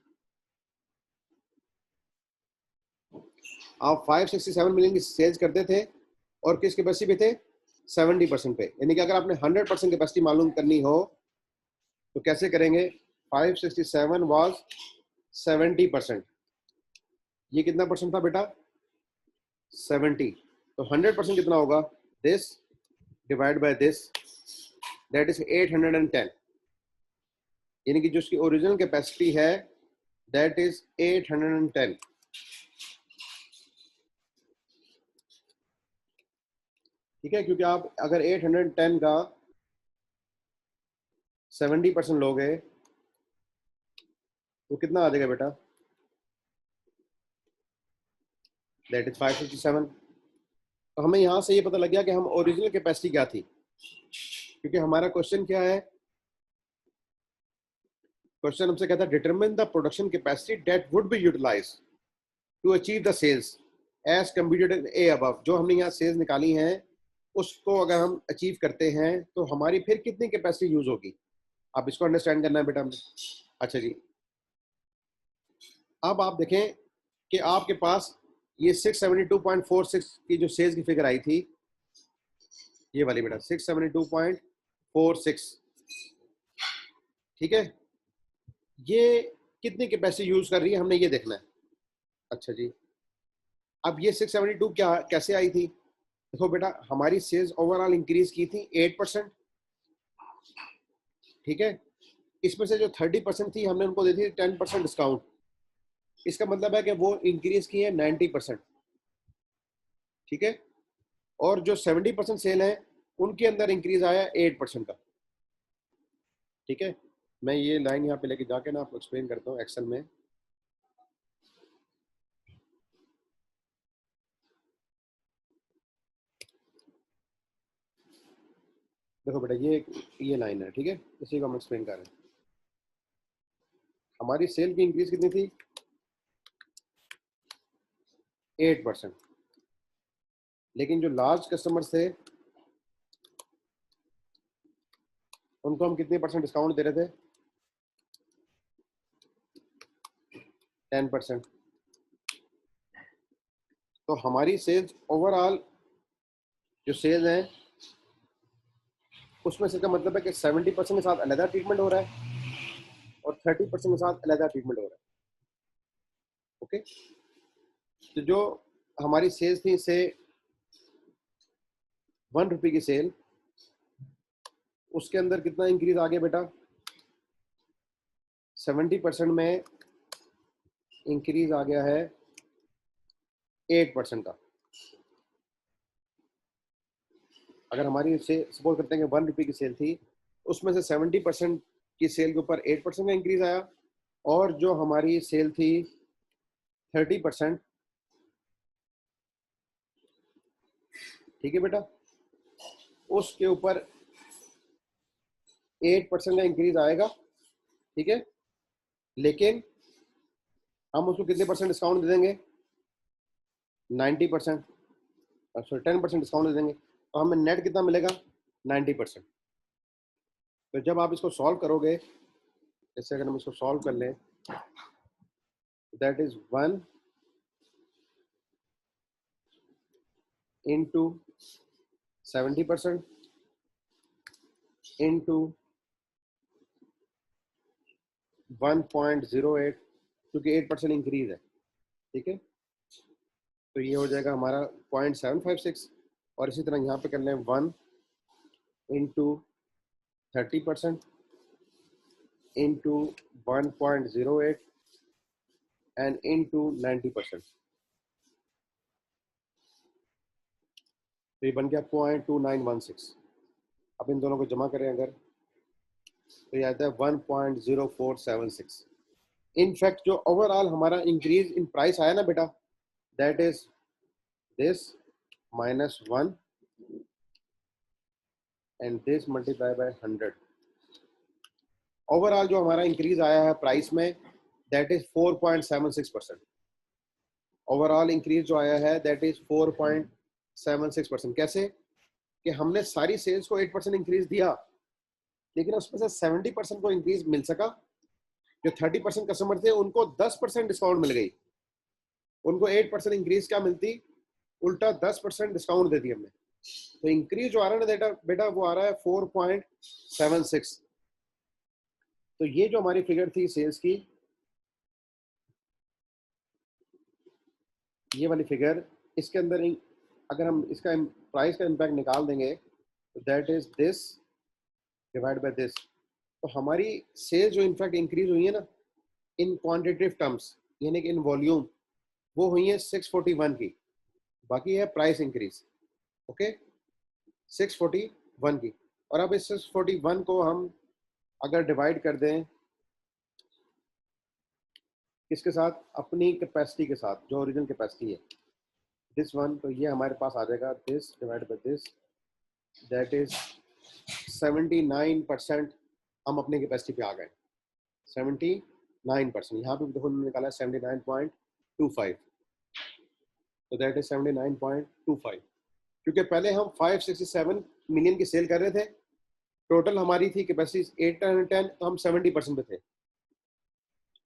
आप 567 मिलियन की सेल्स करते थे और किस कैपेसिटी पे थे? 70% पे। यानी कि अगर आपने 100% कैपेसिटी मालूम करनी हो तो कैसे करेंगे? 567 वाज 70%, ये कितना परसेंट था बेटा? 70। तो 100% कितना होगा? This divide by this, that is 810। यानी कि जो उसकी ओरिजिनल कैपेसिटी है दैट इज 810। ठीक है, क्योंकि आप अगर 810 का 70% लोगे तो कितना आ जाएगा बेटा? That is 557। तो हमें यहां से ये पता लग गया कि हम ओरिजिनल कैपेसिटी क्या थी, क्योंकि हमारा क्वेश्चन क्या है? क्वेश्चन हमसे कहता है determine the production capacity that would be utilized to achieve the sales as computed in a above. जो हमने यहाँ सेल्स निकाली हैं उसको अगर हम अचीव करते हैं तो हमारी फिर कितनी कैपेसिटी यूज होगी? आप इसको अंडरस्टैंड करना है बेटा हमें। अच्छा जी, अब आप देखें कि आपके पास ये 672.46 की जो सेल्स की फिगर आई थी, ये वाली बेटा 672.46, ठीक है। ये कितनी कैपेसिटी यूज कर रही है हमने ये देखना है। अच्छा जी, अब ये 672 क्या कैसे आई थी? देखो बेटा, हमारी सेल्स ओवरऑल इंक्रीज की थी 8%, ठीक है। इसमें से जो 30% थी हमने उनको दी थी 10% डिस्काउंट। इसका मतलब है कि वो इंक्रीज की है 90%, ठीक है। और जो 70% सेल है उनके अंदर इंक्रीज आया 8% का, ठीक है। मैं ये लाइन यहाँ पे लेके जाके ना आपको एक्सप्लेन करता हूँ एक्सेल में। देखो बेटा, ये लाइन है, ठीक है, इसी को हम एक्सप्लेन कर रहे हैं। हमारी सेल की इंक्रीज कितनी थी? 8%। लेकिन जो लार्ज कस्टमर्स थे उनको हम कितने परसेंट डिस्काउंट दे रहे थे? 10%। तो हमारी सेल्स ओवरऑल जो सेल्स हैं उसमें से का मतलब है कि 70% के साथ अलग ट्रीटमेंट हो रहा है और 30% के साथ अलग ट्रीटमेंट हो रहा है, ओके। तो जो हमारी सेल्स थी से 1 रुपये की सेल, उसके अंदर कितना इंक्रीज आ गया बेटा? 70% में इंक्रीज आ गया है 8% का। अगर हमारी से सपोज करते हैं कि 1 रुपये की सेल थी, उसमें से 70% की सेल के ऊपर 8% का इंक्रीज आया, और जो हमारी सेल थी 30%, ठीक है बेटा, उसके ऊपर 8% का इंक्रीज आएगा, ठीक है। लेकिन हम उसको कितने परसेंट डिस्काउंट दे देंगे? 90%, सॉरी 10% डिस्काउंट दे देंगे, तो हमें नेट कितना मिलेगा? 90%। तो जब आप इसको सॉल्व करोगे जैसे अगर हम इसको सॉल्व कर लें, दैट इज 1 इंटू 70% इंटू 1.08, क्योंकि 8% इंक्रीज है, ठीक है। तो ये हो जाएगा हमारा 0.756, और इसी तरह यहाँ पे कर लें 1 इंटू 30% इंटू 1.08 एंड इंटू 90%। तो ये बन गया 0.2916। अब इन दोनों को जमा करें अगर, तो ये आता है 1.0476। इनफैक्ट जो ओवरऑल हमारा इंक्रीज इन प्राइस आया ना बेटा, that is this -1 and this multiply by 100। Overall जो हमारा इंक्रीज आया है प्राइस में, दैट इज 4.76%। ओवरऑल इंक्रीज जो आया है दैट इज 4.76%। कैसे कि हमने सारी सेल्स को 8% इंक्रीज दिया, लेकिन उसमें से 70% को इंक्रीज मिल सका। जो 30% कस्टमर थे उनको 10% डिस्काउंट मिल गई, उनको 8% इंक्रीज क्या मिलती, उल्टा 10% डिस्काउंट दे दी हमने। तो इंक्रीज जो आ रहा है ना बेटा वो आ रहा है 4.76। तो ये जो हमारी फिगर थी सेल्स की, ये वाली फिगर, इसके अंदर अगर हम इसका प्राइस का इम्पैक्ट निकाल देंगे तो that is this divide by this. तो हमारी सेल्स जो इनफैक्ट इंक्रीज हुई है ना इन क्वांटिटेटिव टर्म्स, यानी कि इन वॉल्यूम, वो हुई है 641 की, बाकी है प्राइस इंक्रीज, ओके, 641 की। और अब इस 641 को हम अगर डिवाइड कर दें किसके साथ, अपनी कैपेसिटी के साथ, जो ओरिजिनल कैपेसिटी है दिस वन, तो ये हमारे पास आ जाएगा this divide by this, that is 79% हम अपनी कैपेसिटी पे आ गए। 79%, यहाँ पे देखो हमने निकाला 79.25, तो दैट इज 79.25। क्योंकि पहले हम 567 मिलियन की सेल कर रहे थे, टोटल हमारी थी कैपेसिटी 810, तो हम 70% पे थे।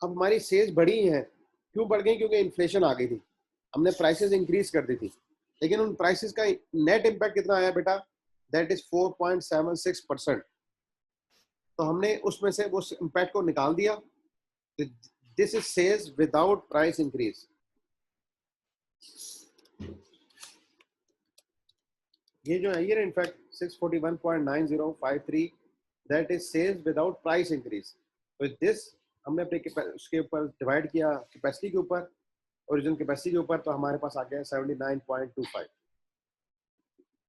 अब हमारी सेल्स बढ़ी हैं, क्यों बढ़ गई, क्योंकि इन्फ्लेशन आ गई थी, हमने प्राइसेस इंक्रीज कर दी थी, लेकिन उन प्राइसेस का नेट इम्पैक्ट कितना आया बेटा, दैट इज 4.76%। तो हमने उसमें से उस इम्पैक्ट को निकाल दिया। This is sales without price increase. ये जो है ये in fact 641.9053, that is sales without price increase. तो दिस हमने अपने उसके ऊपर डिवाइड किया कैपेसिटी के ऊपर, ओरिजिनल कैपेसिटी के ऊपर, तो हमारे पास आ गया 79.25।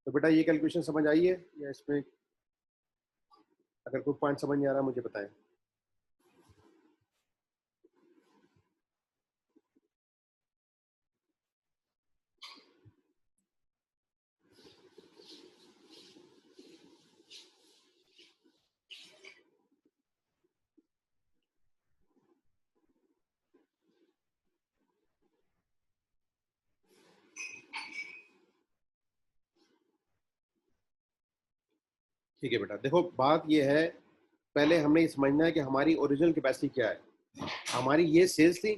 तो बेटा ये कैलकुलेशन समझ आई है, या इसमें अगर कोई पॉइंट समझ नहीं आ रहा मुझे बताएं। ठीक है बेटा, देखो बात ये है, पहले हमने ये समझना है कि हमारी ओरिजिनल कैपेसिटी क्या है। हमारी ये सेल्स थी,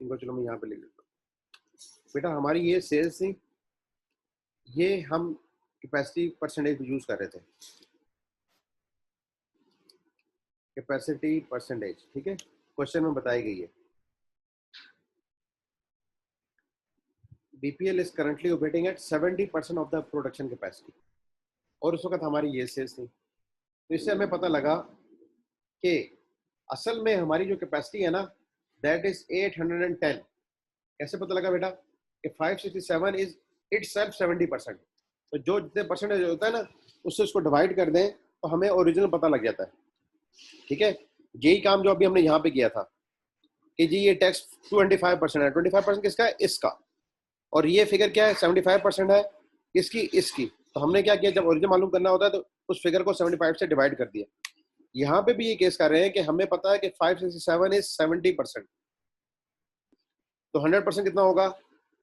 इनको चलो मैं यहाँ पे लिख देता हूँ। बेटा हमारी ये सेल्स थी, ये हम कैपेसिटी परसेंटेज यूज कर रहे थे, कैपेसिटी परसेंटेज, ठीक है, क्वेश्चन में बताई गई है। BPL is currently operating eight 70% of the production capacity, और उस वक्त हमारी ये सेल्स थी। तो इससे हमें पता लगा कि असल में हमारी जो कैपेसिटी है ना दैट इज 810। कैसे पता लगा बेटा कि 567 इज इटसेल्फ 70%। तो जो जितने परसेंटेज होता है ना उससे उसको डिवाइड कर दें तो हमें ओरिजिनल पता लग जाता है, ठीक है। यही काम जो अभी हमने यहाँ पे किया था कि जी ये टैक्स 25% है, 25% किसका है, इसका, और ये फिगर क्या है 75% है, इसकी, इसकी। तो हमने क्या किया, जब ओरिजिनल मालूम करना होता है तो उस फिगर को 75 से डिवाइड कर दिया। यहाँ पे भी ये केस कर रहे हैं कि हमें पता है कि 567 इज 70%, तो 100% कितना होगा,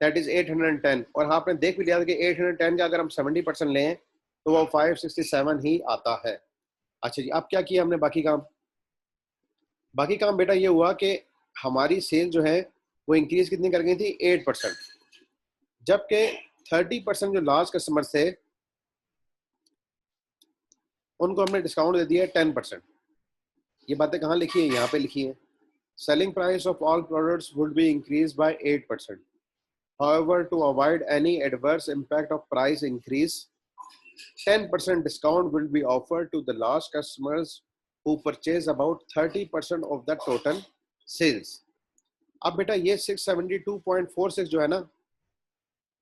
दैट इज 810। और आपने देख भी लिया कि 810 का अगर हम 70% लें तो वो 567 ही आता है। अच्छा जी, अब क्या किया हमने बाकी काम, बाकी काम बेटा ये हुआ कि हमारी सेल जो है वो इंक्रीज कितनी कर गई थी, 8%, जबकि 30% जो लार्ज कस्टमर थे उनको हमने डिस्काउंट दे दिया 10%। ये बातें कहाँ लिखी है, यहाँ पे लिखी है। Selling price of all products would be increase by 8%। However, to avoid any adverse impact of price increase, 10% discount will be offered to the large customers who purchase about 30% of the total sales. अब बेटा ये 672.46 जो है ना,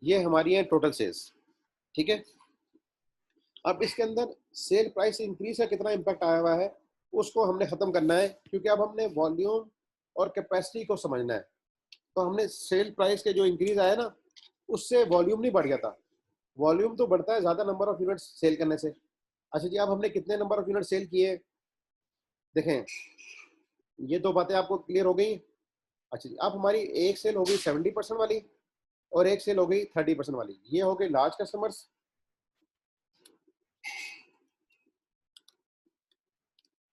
ये हमारी है टोटल सेल्स, ठीक है। अब इसके अंदर सेल प्राइस इंक्रीज का कितना इम्पैक्ट आया हुआ है उसको हमने खत्म करना है, क्योंकि अब हमने वॉल्यूम और कैपेसिटी को समझना है। तो हमने सेल प्राइस के जो इंक्रीज आया ना, उससे वॉल्यूम नहीं बढ़ गया था। वॉल्यूम तो बढ़ता है ज्यादा नंबर ऑफ यूनिट सेल करने से। अच्छा जी, अब हमने कितने नंबर ऑफ यूनिट सेल किए देखें, ये दो बातें आपको क्लियर हो गई। अच्छा जी, अब हमारी एक सेल हो गई 70% वाली और एक सेल हो गई 30% वाली। ये हो गई लार्ज कस्टमर्स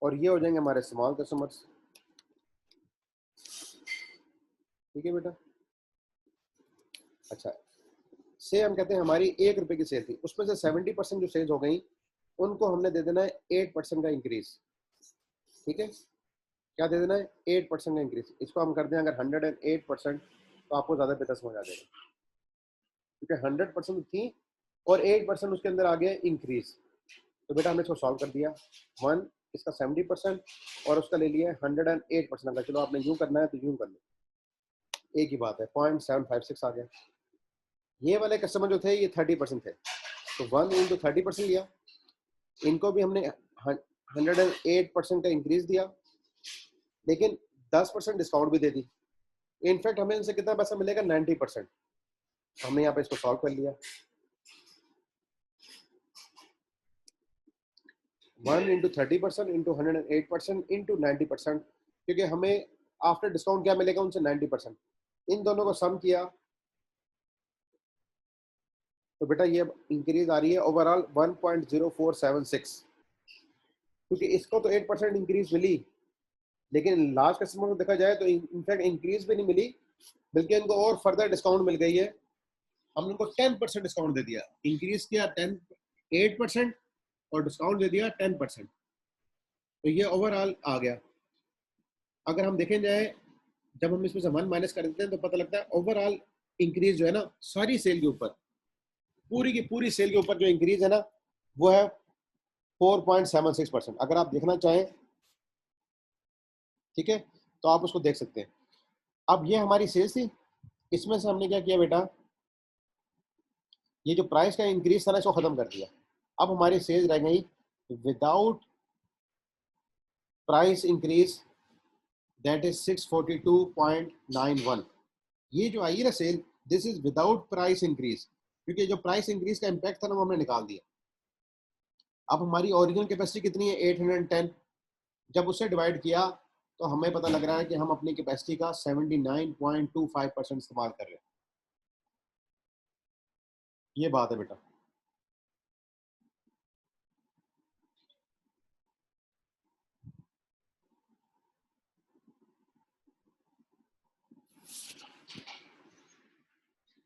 और ये हो जाएंगे हमारे स्मॉल कस्टमर्स। ठीक है बेटा। अच्छा, से हम कहते हैं हमारी 1 रुपए की सेल थी, उसमें से 70% जो सेल्स हो गई उनको हमने दे देना है 8% का इंक्रीज। ठीक है, क्या दे देना है, 8% का इंक्रीज। इसको हम कर दें अगर 108%, तो आपको ज्यादा बेहतर समझ आ जाएगा, क्योंकि 100% थी और 8% उसके अंदर आ गया इंक्रीज। तो बेटा हमने इसको सॉल्व कर दिया। 1 इसका 70% और उसका ले लिया 108% का। चलो आपने यूं करना है तो यूं कर लो, एक ही बात है, 0.756 आ गया। ये वाले कस्टमर जो थे ये 30% थे, तो 1 इंटू 30% लिया, इनको भी हमने 108% का इंक्रीज दिया, लेकिन 10% डिस्काउंट भी दे दी। इनफैक्ट हमें इनसे कितना पैसा मिलेगा, 90%। हमने यहाँ पे इसको सॉल्व कर लिया। 1 इंटू 30% इंटू 108% इंटू 90%, क्योंकि हमें आफ्टर डिस्काउंट क्या मिलेगा उनसे, 90%। इन दोनों को सम किया तो बेटा ये इंक्रीज आ रही है ओवरऑल 1.0476, क्योंकि इसको तो 8% इंक्रीज मिली, लेकिन लार्ज कस्टमर को देखा जाए तो इनफैक्ट इंक्रीज भी नहीं मिली, बल्कि इनको और फर्दर डिस्काउंट मिल गई है। हमने उनको 10% डिस्काउंट दे दिया, इंक्रीज किया 8% और डिस्काउंट दे दिया 10%। तो ये ओवरऑल आ गया। अगर हम देखें जाए, जब हम इसमें से 1 माइनस कर देते हैं तो पता लगता है ओवरऑल इंक्रीज जो है ना सारी सेल के ऊपर, पूरी की पूरी सेल के ऊपर जो इंक्रीज है ना वो है 4.76%। अगर आप देखना चाहें, ठीक है, तो आप उसको देख सकते हैं। अब ये हमारी सेल्स थी, इसमें से हमने क्या किया बेटा, ये जो प्राइस का इंक्रीज था ना इसको खत्म कर दिया। अब हमारी सेल्स रह गई without price increase, that is 642.91। ये जो आई है ना sale, this is without price increase, क्योंकि जो प्राइस इंक्रीज का इम्पैक्ट था ना वो हमने निकाल दिया। अब हमारी ओरिजिनल कैपेसिटी कितनी है, 810। जब उससे डिवाइड किया तो हमें पता लग रहा है कि हम अपनी कैपेसिटी का 79.25% इस्तेमाल कर रहे हैं। ये बात है बेटा।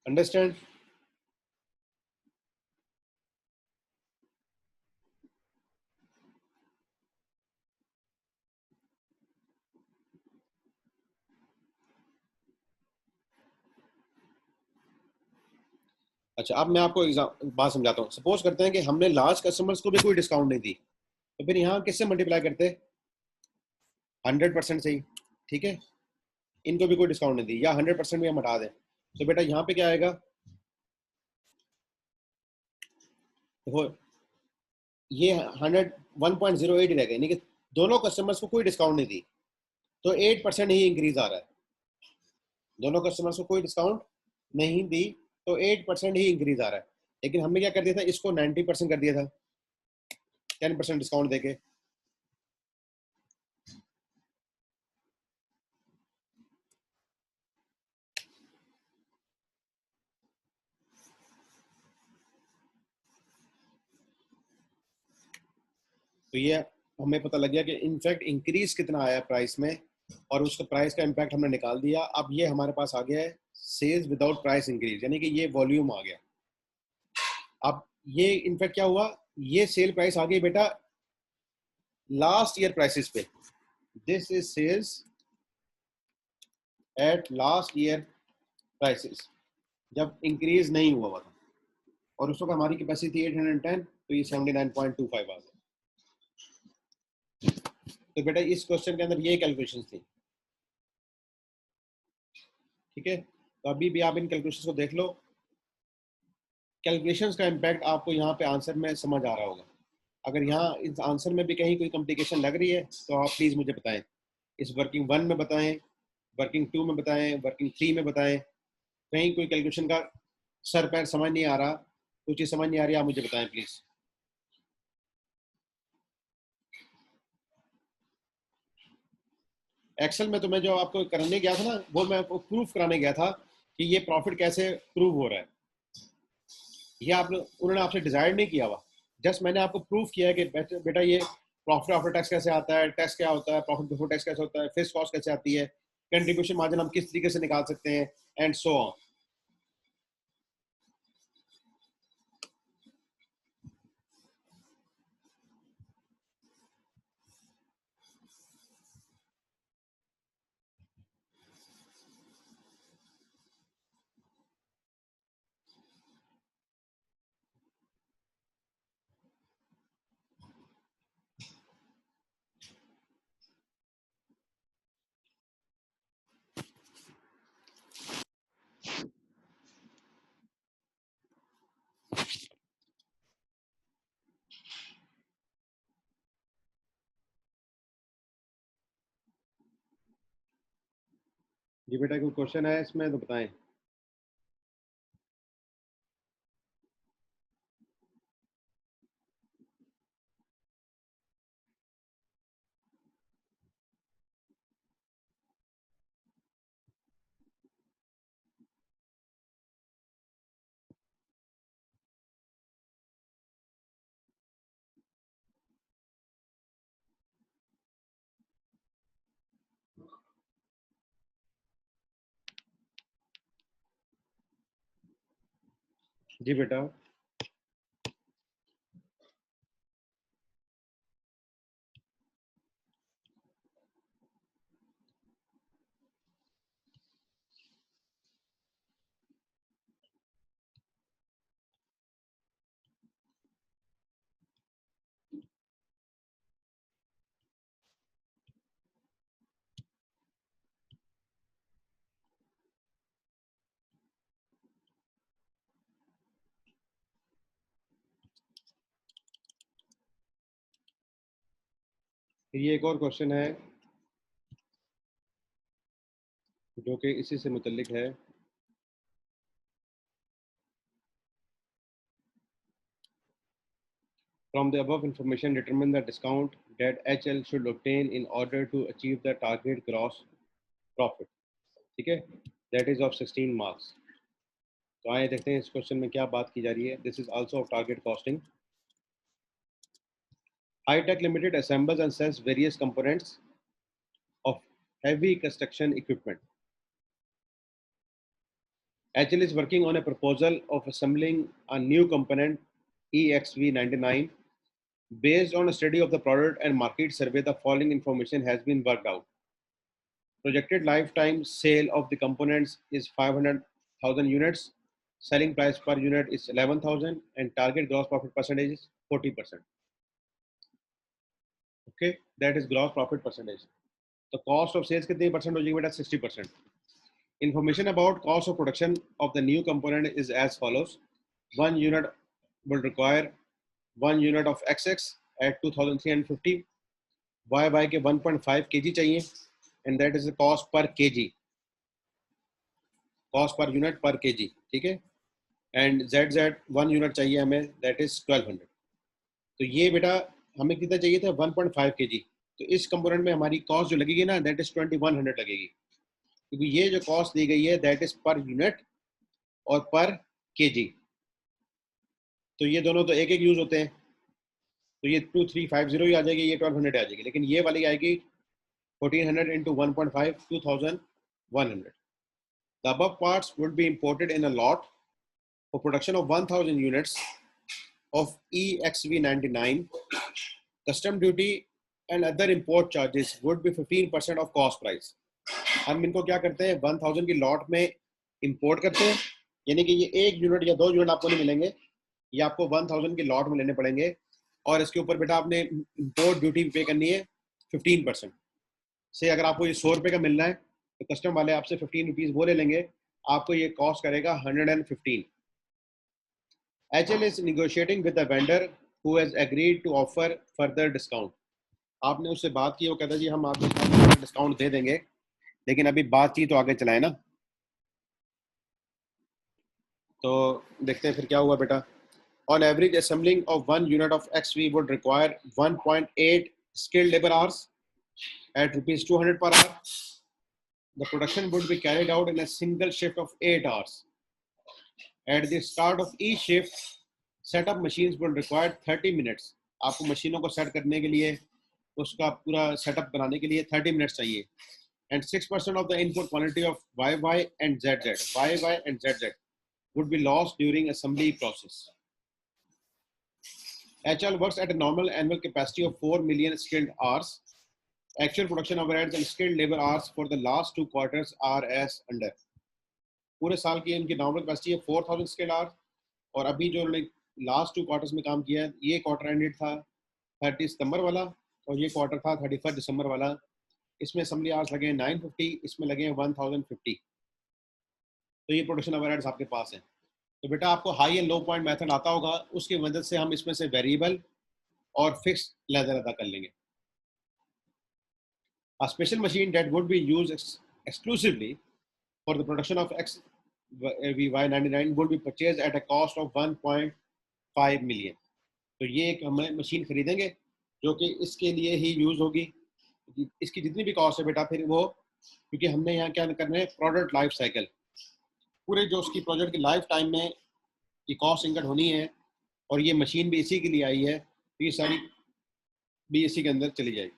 अंडरस्टैंड। अच्छा, अब मैं आपको एग्जाम बात समझाता हूँ। सपोज करते हैं कि हमने लार्ज कस्टमर्स को भी कोई डिस्काउंट नहीं दी, तो फिर यहाँ किससे मल्टीप्लाई करते, 100% से ही। ठीक है, इनको भी कोई डिस्काउंट नहीं दी, या 100% भी हम हटा दें, तो बेटा यहाँ पे क्या आएगा, देखो ये 101.08 रह गए, यानी कि दोनों कस्टमर्स को कोई डिस्काउंट नहीं दी, तो 8% ही इंक्रीज आ रहा है। दोनों कस्टमर्स को कोई डिस्काउंट नहीं दी तो 8% ही इंक्रीज आ रहा है। लेकिन हमने क्या कर दिया था, इसको 90% कर दिया था 10% डिस्काउंट देके। तो ये हमें पता लग गया कि इनफैक्ट इंक्रीज कितना आया प्राइस में, और उसका प्राइस का इम्पैक्ट हमने निकाल दिया। अब ये हमारे पास आ गया है सेल्स विदाउट प्राइस इंक्रीज, यानी कि ये वॉल्यूम आ गया। अब ये इनफैक्ट क्या हुआ, ये सेल प्राइस आ गई बेटा लास्ट ईयर प्राइसेस पे। This is sales at last year prices, जब इंक्रीज नहीं हुआ था, और उस वक्त हमारी कैपेसिटी थी 810, तो ये 79.25 आ गया। तो बेटा इस क्वेश्चन के अंदर ये कैलकुलेशंस थी, ठीक है। तो अभी भी आप इन कैलकुलेशंस को देख लो, कैलकुलेशंस का इम्पैक्ट आपको यहाँ पे आंसर में समझ आ रहा होगा। अगर यहाँ इस आंसर में भी कहीं कोई कॉम्प्लिकेशन लग रही है तो आप प्लीज़ मुझे बताएं, इस वर्किंग 1 में बताएं, वर्किंग 2 में बताएं, वर्किंग 3 में बताएं। कहीं कोई कैलकुलेशन का सर पैर समझ नहीं आ रहा, कुछ चीज़ समझ नहीं आ रही, आप मुझे बताएं प्लीज़। एक्सेल में तो मैं जो आपको करने गया था ना, वो मैं आपको प्रूफ कराने गया था कि ये प्रॉफिट कैसे प्रूव हो रहा है। ये आपने, उन्होंने आपसे डिजाइन नहीं किया हुआ, जस्ट मैंने आपको प्रूफ किया है कि बेटा ये प्रॉफिट आफ्टर टैक्स कैसे आता है, टैक्स क्या होता है, प्रॉफिट बिफोर टैक्स कैसे होता है, फिक्स कॉस्ट कैसे आती है, कंट्रीब्यूशन मार्जिन हम किस तरीके से निकाल सकते हैं, एंड सो ऑन। जी बेटा कोई क्वेश्चन है इसमें तो बताएं। जी बेटा फिर ये एक और क्वेश्चन है जो कि इसी से मुतल्लिक है। From the above information, determine the discount that HL should obtain in order to achieve the target gross profit. ठीक है, that is of 16 marks. तो आइए देखते हैं इस क्वेश्चन में क्या बात की जा रही है। This is also of target costing. Hi-Tech Limited assembles and sells various components of heavy construction equipment. HL is working on a proposal of assembling a new component EXV99. Based on a study of the product and market survey, the following information has been worked out. Projected lifetime sale of the components is 500,000 units. Selling price per unit is 11,000 and target gross profit percentage is 40%. Okay, that is gross profit percentage. The cost of sales कितनी percent हो जाएगी बेटा? 60%. Information about cost of production of the new component is as follows. One unit will require 1 unit of XX at 2,350. YY के 1.5 kg चाहिए, and that is the cost per kg. Cost per unit per kg, ठीक है। एंड ZZ 1 यूनिट चाहिए हमें, दैट इज 1200। तो ये बेटा हमें कितना चाहिए था? 1.5 kg। तो इस कंपोनेंट में हमारी कॉस्ट जो लगेगी ना, दैट इज 2100 लगेगी, क्योंकि ये जो कॉस्ट दी गई है दैट इज पर यूनिट और पर केजी। तो ये दोनों तो एक एक यूज होते हैं, तो ये 2350 ही आ जाएगी, ये 1200 आ जाएगी, लेकिन ये वाली आएगी 1400 into 1.5, 2100. The above parts would be imported in a lot for production of 1000 units of EXV99. Custom duty and other import charges would be 15% of cost price. हम इनको क्या करते हैं, 1000 की लॉट में इंपोर्ट करते हैं, यानी कि ये एक यूनिट या 2 यूनिट आपको नहीं मिलेंगे, ये आपको 1000 की लॉट में लेने पड़ेंगे, और इसके ऊपर बेटा आपने इंपोर्ट ड्यूटी पे करनी है 15%। से अगर आपको ये 100 रुपये का मिलना है तो कस्टम वाले आपसे 15 रुपीज़ वो ले लेंगे, आपको ये कॉस्ट करेगा 115। HL is negotiating with the vendor who has agreed to offer further discount. आपने उससे बात की, वो कहता है जी हम आपको डिस्काउंट दे देंगे, लेकिन अभी बातचीत तो आगे चलाए ना। तो देखते हैं फिर क्या हुआ बेटा। On average, assembling of 1 unit of XV would require 1.8 skilled labor hours at rupees 200 per hour. The production would be carried out in a single shift of 8 hours. At the start of each shift, setup machines would require 30 minutes. आपको मशीनों को सेट करने के लिए, उसका पूरा सेटअप बनाने के लिए 30 मिनट्स चाहिए। And 6% of the input quantity of YY and ZZ would be lost during assembly process. HL works at a normal annual capacity of 4 million skilled hours. Actual production overheads and skilled labor hours for the last 2 quarters are as under. पूरे साल की इनकी नॉर्मल कैपेसिटी है 4000 स्किल्ड आवर, और अभी जो उन्होंने लास्ट 2 क्वार्टर्स में काम किया है, ये क्वार्टर एंडेड था 30 सितंबर वाला, और ये क्वार्टर था 31 दिसंबर वाला। इसमें असेंबली आवर्स लगे हैं 950, इसमें लगे हैं 1050। तो ये प्रोडक्शन ओवरहेड्स आपके पास है। तो बेटा आपको high and low point method आता होगा, उसकी मदद से हम इसमें से वेरिएबल और फिक्स लेजर अदा कर लेंगे। A special machine that would be used exclusively for the production of XV99 would be purchased at a cost of 1.5 million. तो ये एक हम मशीन खरीदेंगे जो कि इसके लिए ही यूज होगी। इसकी जितनी भी कॉस्ट है बेटा, फिर वो, क्योंकि हमने यहाँ क्या करना है, प्रोडक्ट लाइफ साइकिल, पूरे जो उसकी प्रोजेक्ट की लाइफ टाइम में ये कॉस्ट इंकट होनी है, और ये मशीन भी इसी के लिए आई है, तो ये सारी भी इसी के अंदर चली जाएगी।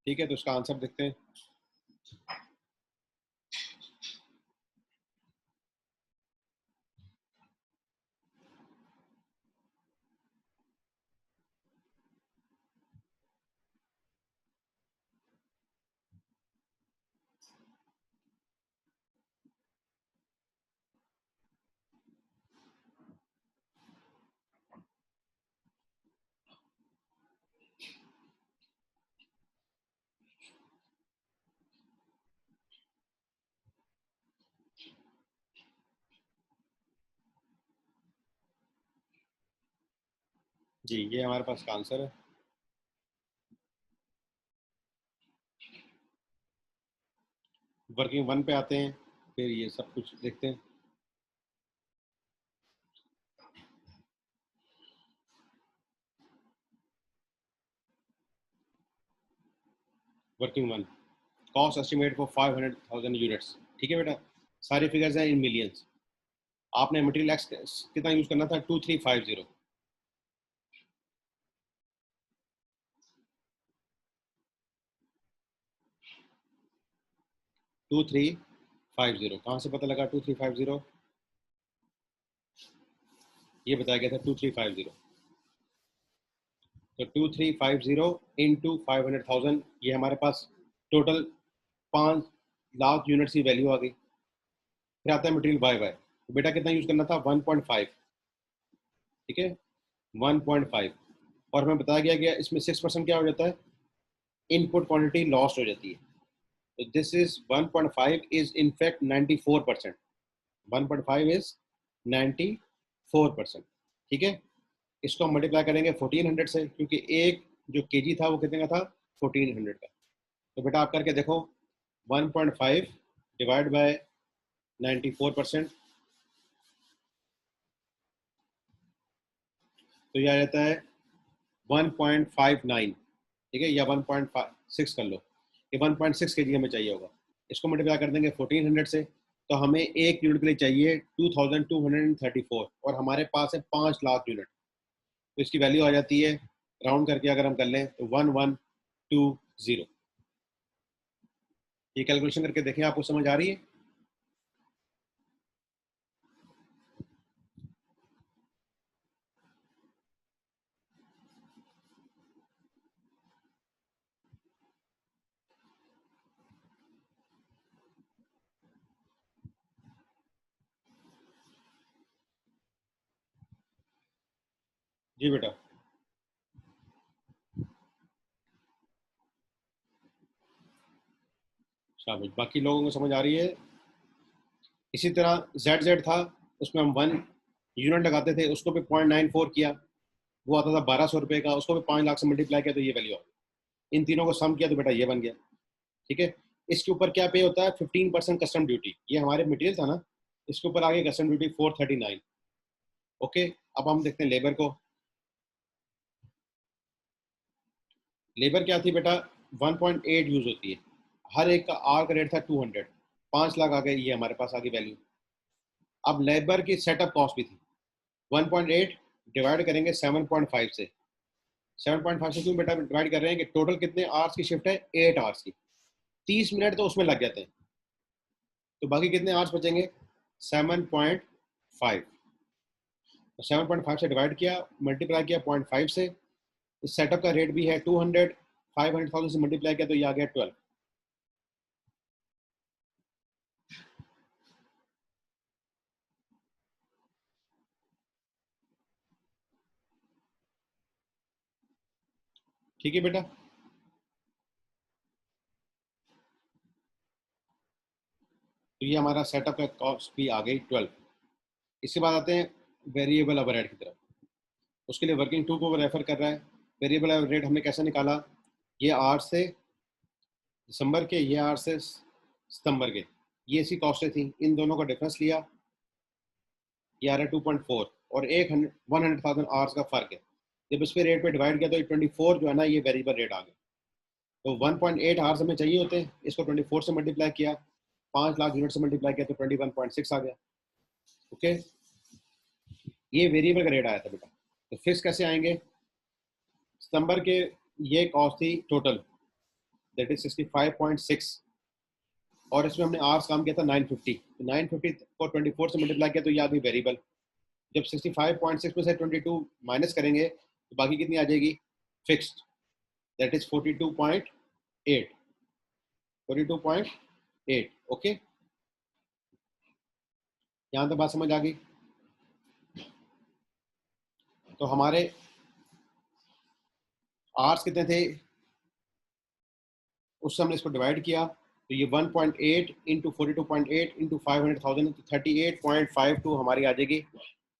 ठीक है, तो उसका आंसर देखते हैं। जी, ये हमारे पास का आंसर है। वर्किंग 1 पे आते हैं, फिर ये सब कुछ देखते हैं। Working 1, cost estimate for 500,000 units. ठीक है बेटा, सारी फिगर्स हैं इन मिलियंस। आपने मटेरियल एक्स कितना यूज करना था, 2350। 2350 कहाँ से पता लगा 2350? ये बताया गया था 2350। तो 2350 इंटू 500,000, ये हमारे पास टोटल 5 लाख यूनिट्स की वैल्यू आ गई। फिर आता है मटेरियल वाई वाई, तो बेटा कितना यूज करना था, 1.5। ठीक है, 1.5, और हमें बताया गया कि इसमें 6% क्या हो जाता है, इनपुट क्वांटिटी लॉस्ट हो जाती है। तो this is 1.5 is in fact 94%। 1.5 is 94%। ठीक है, इसको हम मल्टीप्लाई करेंगे 1400 से, क्योंकि एक जो केजी था वो कितने का था, 1400 का। तो बेटा आप करके देखो, 1.5 डिवाइड बाय 94%, तो यह रहता है 1.59। ठीक है, या 1.6 कर लो, ये 1.6 केजी हमें चाहिए होगा। इसको मल्टीप्लाई कर देंगे 1400 से, तो हमें एक यूनिट के लिए चाहिए 2234, और हमारे पास है 5 लाख यूनिट। तो इसकी वैल्यू आ जाती है राउंड करके अगर हम कर लें तो 1120। ये कैलकुलेशन करके देखें, आपको समझ आ रही है? जी बेटा। शाबाश, बाकी लोगों को समझ आ रही है? इसी तरह जेड था, उसमें हम 1 यूनिट लगाते थे, उसको भी 0.94 किया, वो आता था 1200 रुपये का, उसको भी 5 लाख से मल्टीप्लाई किया तो ये वैल्यू आ गई। इन तीनों को सम किया तो बेटा ये बन गया। ठीक है, इसके ऊपर क्या पे होता है? 15% कस्टम ड्यूटी। ये हमारे मटेरियल था ना, इसके ऊपर आगे कस्टम ड्यूटी 439। ओके, अब हम देखते हैं लेबर को। लेबर क्या थी बेटा? 1.8 यूज होती है, हर एक का आर का रेट था 200, 5 लाख आ गए, ये हमारे पास आगे वैल्यू। अब लेबर की सेटअप कॉस्ट भी थी 1.8, डिवाइड करेंगे 7.5 से। 7.5 से क्यों बेटा डिवाइड कर रहे हैं कि टोटल कितने आवर्स की शिफ्ट है? 8 आवर्स की। 30 मिनट तो उसमें लग जाते हैं, तो बाकी कितने आवर्स बचेंगे? 7.5। 7.5 से डिवाइड किया, मल्टीप्लाई किया 0.5 से। इस सेटअप का रेट भी है 200, 500,000 से मल्टीप्लाई किया तो ये आ गया 12। ठीक है बेटा, तो ये हमारा सेटअप का कॉस्ट भी आ गई 12। इसके बाद आते हैं वेरिएबल ओवरहेड की तरफ। उसके लिए वर्किंग टू को रेफर कर रहा है। वेरिएबल ओवरहेड हमने कैसे निकाला? ये आर से दिसंबर के, ये आर से सितंबर के, ये इसी कॉस्टें थी, इन दोनों का डिफरेंस लिया, ये आ रहा है 2.4 और 100,000 आवर्स का फर्क है। जब इस पे रेट पे डिवाइड किया तो 24 जो है ना, ये वेरिएबल रेट आ गया। तो 1.8 आवर्स हमें चाहिए होते हैं, इसको 24 से मल्टीप्लाई किया, 5 लाख यूनिट से मल्टीप्लाई किया तो 21.6 आ गया। ओके, ये वेरिएबल का रेट आया था बेटा। तो फिक्स कैसे आएंगे? सितंबर के ये कॉस्ट थी टोटल, दैट इज 65.6, और इसमें हमने आवर्स काम किया था 950, तो 950 को 24 से मल्टीप्लाई किया तो ये आ गई वेरिएबल। जब 65.6 में से 22 माइनस करेंगे तो बाकी कितनी आ जाएगी? Fixed, that is 42.8। 42.8। ओके, यहाँ तो बात समझ आ गई? तो हमारे आर्स कितने थे? उससे हमने इसको डिवाइड किया तो ये 1.8 इंटू 42.8 इंटू 500,000 तो 38.52 हमारी आ जाएगी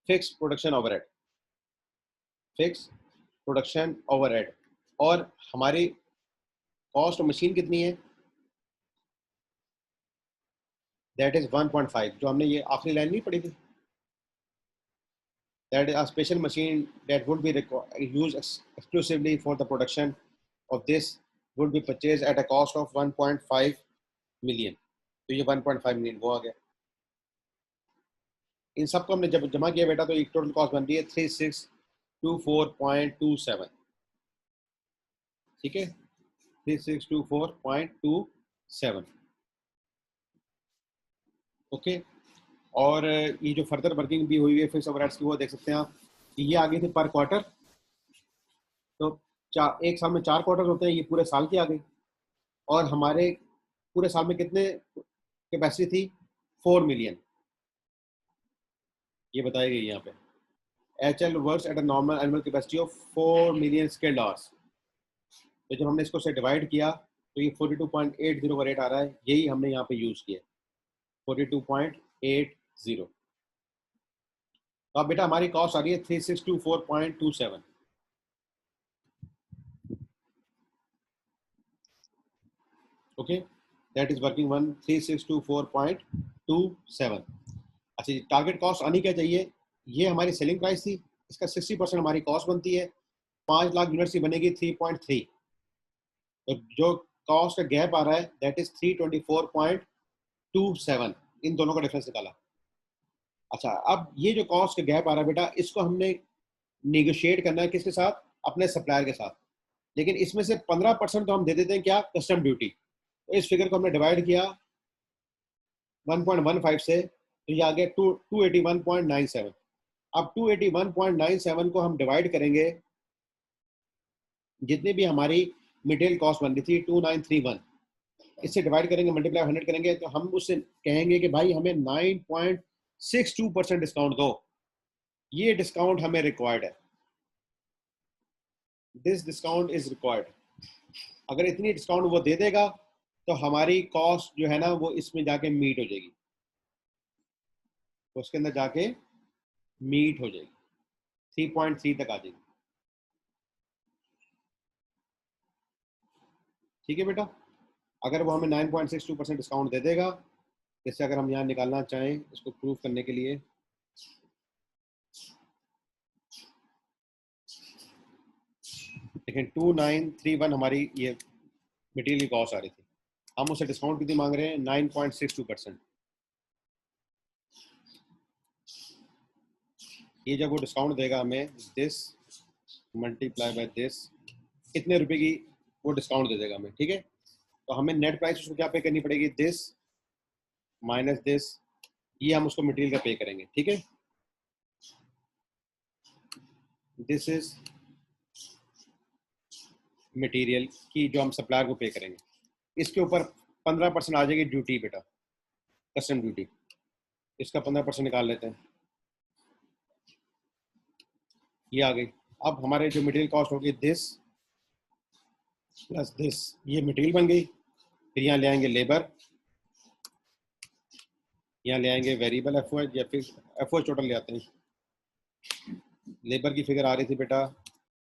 fix production overhead. Fix production overhead. और हमारी कॉस्ट ऑफ मशीन कितनी है? दैट इज 1.5, जो हमने ये आखिरी लाइन नहीं पढ़ी थी, that a special machine that would be used exclusively for the production of this would be purchased at a cost of 1.5 million। तो ये 1.5 मिलियन वो आ गया। इन सबको हमने जब जमा किया बेटा तो एक टोटल कॉस्ट बन रही है 3624.27। ठीक है, 3624.27। ओके, और ये जो फर्दर वर्किंग भी हुई है फिक्स ओवरहेड्स की, वो देख सकते हैं आप, ये आ गई थी पर क्वार्टर। तो एक साल में 4 क्वार्टर होते हैं, ये पूरे साल की आ गई। और हमारे पूरे साल में कितने कैपेसिटी थी? 4 मिलियन, ये बताई गई यहाँ पे। HL works at a normal annual capacity of 4 million skilled hours. तो जब हमने इसको से डिवाइड किया तो ये 42.80 का रेट आ रहा है, यही हमने यहाँ पे यूज किया 42.80। तो अब बेटा हमारी कॉस्ट आ रही है 3624.27। Okay, that is working 3624.27। अच्छा, टारगेट कॉस्ट आनी क्या चाहिए? ये हमारी सेलिंग प्राइस थी, इसका 60% हमारी कॉस्ट बनती है, 5 लाख यूनिट्स की बनेगी 3.3। तो जो कॉस्ट का गैप आ रहा है दैट इज 324.27, इन दोनों का डिफरेंस निकाला। अच्छा, अब ये जो कॉस्ट का गैप आ रहा है बेटा, इसको हमने नेगोशिएट करना है किसके साथ? अपने सप्लायर के साथ, लेकिन इसमें से 15% तो हम दे देते हैं क्या, कस्टम ड्यूटी। तो इस फिगर को हमने डिवाइड किया 1.15 से, तो ये आ गया 281.97। अब 281.97 को हम डिवाइड करेंगे जितनी भी हमारी मटेरियल कॉस्ट बन रही थी 2931, इससे डिवाइड करेंगे, मल्टीप्लाई 100 करेंगे, तो हम उससे कहेंगे कि भाई हमें 9.62% डिस्काउंट दो। ये डिस्काउंट हमें रिक्वायर्ड है, दिस डिस्काउंट इज रिक्वायर्ड। अगर इतनी डिस्काउंट वो दे देगा तो हमारी कॉस्ट जो है ना वो इसमें जाके मीट हो जाएगी, तो उसके अंदर जाके मीट हो जाएगी, 3.3 तक आ जाएगी। ठीक है बेटा, अगर वो हमें 9.62% डिस्काउंट दे देगा, जैसे अगर हम यहाँ निकालना चाहें इसको प्रूव करने के लिए, लेकिन 2931 हमारी ये मटेरियल की कॉस्ट आ रही थी, हम उसे डिस्काउंट कितनी मांग रहे हैं, 9.62%। ये जब वो डिस्काउंट देगा हमें, दिस मल्टीप्लाई बाय दिस, इतने रुपए की वो डिस्काउंट दे देगा हमें। ठीक है, तो हमें नेट प्राइस उसको क्या पे करनी पड़ेगी, दिस माइनस दिस, ये हम उसको मटेरियल का पे करेंगे। ठीक है, दिस इज मटेरियल की जो हम सप्लायर को पे करेंगे, इसके ऊपर 15% आ जाएगी ड्यूटी बेटा, कस्टम ड्यूटी, इसका 15% निकाल लेते हैं, ये आ गई। अब हमारे जो मटेरियल कॉस्ट होगी दिस प्लस दिस, ये मटेरियल बन गई। फिर यहाँ ले आएंगे लेबर, यहाँ ले आएंगे वेरिएबल एफ या फिर एफ टोटल ले आते हैं। लेबर की फिगर आ रही थी बेटा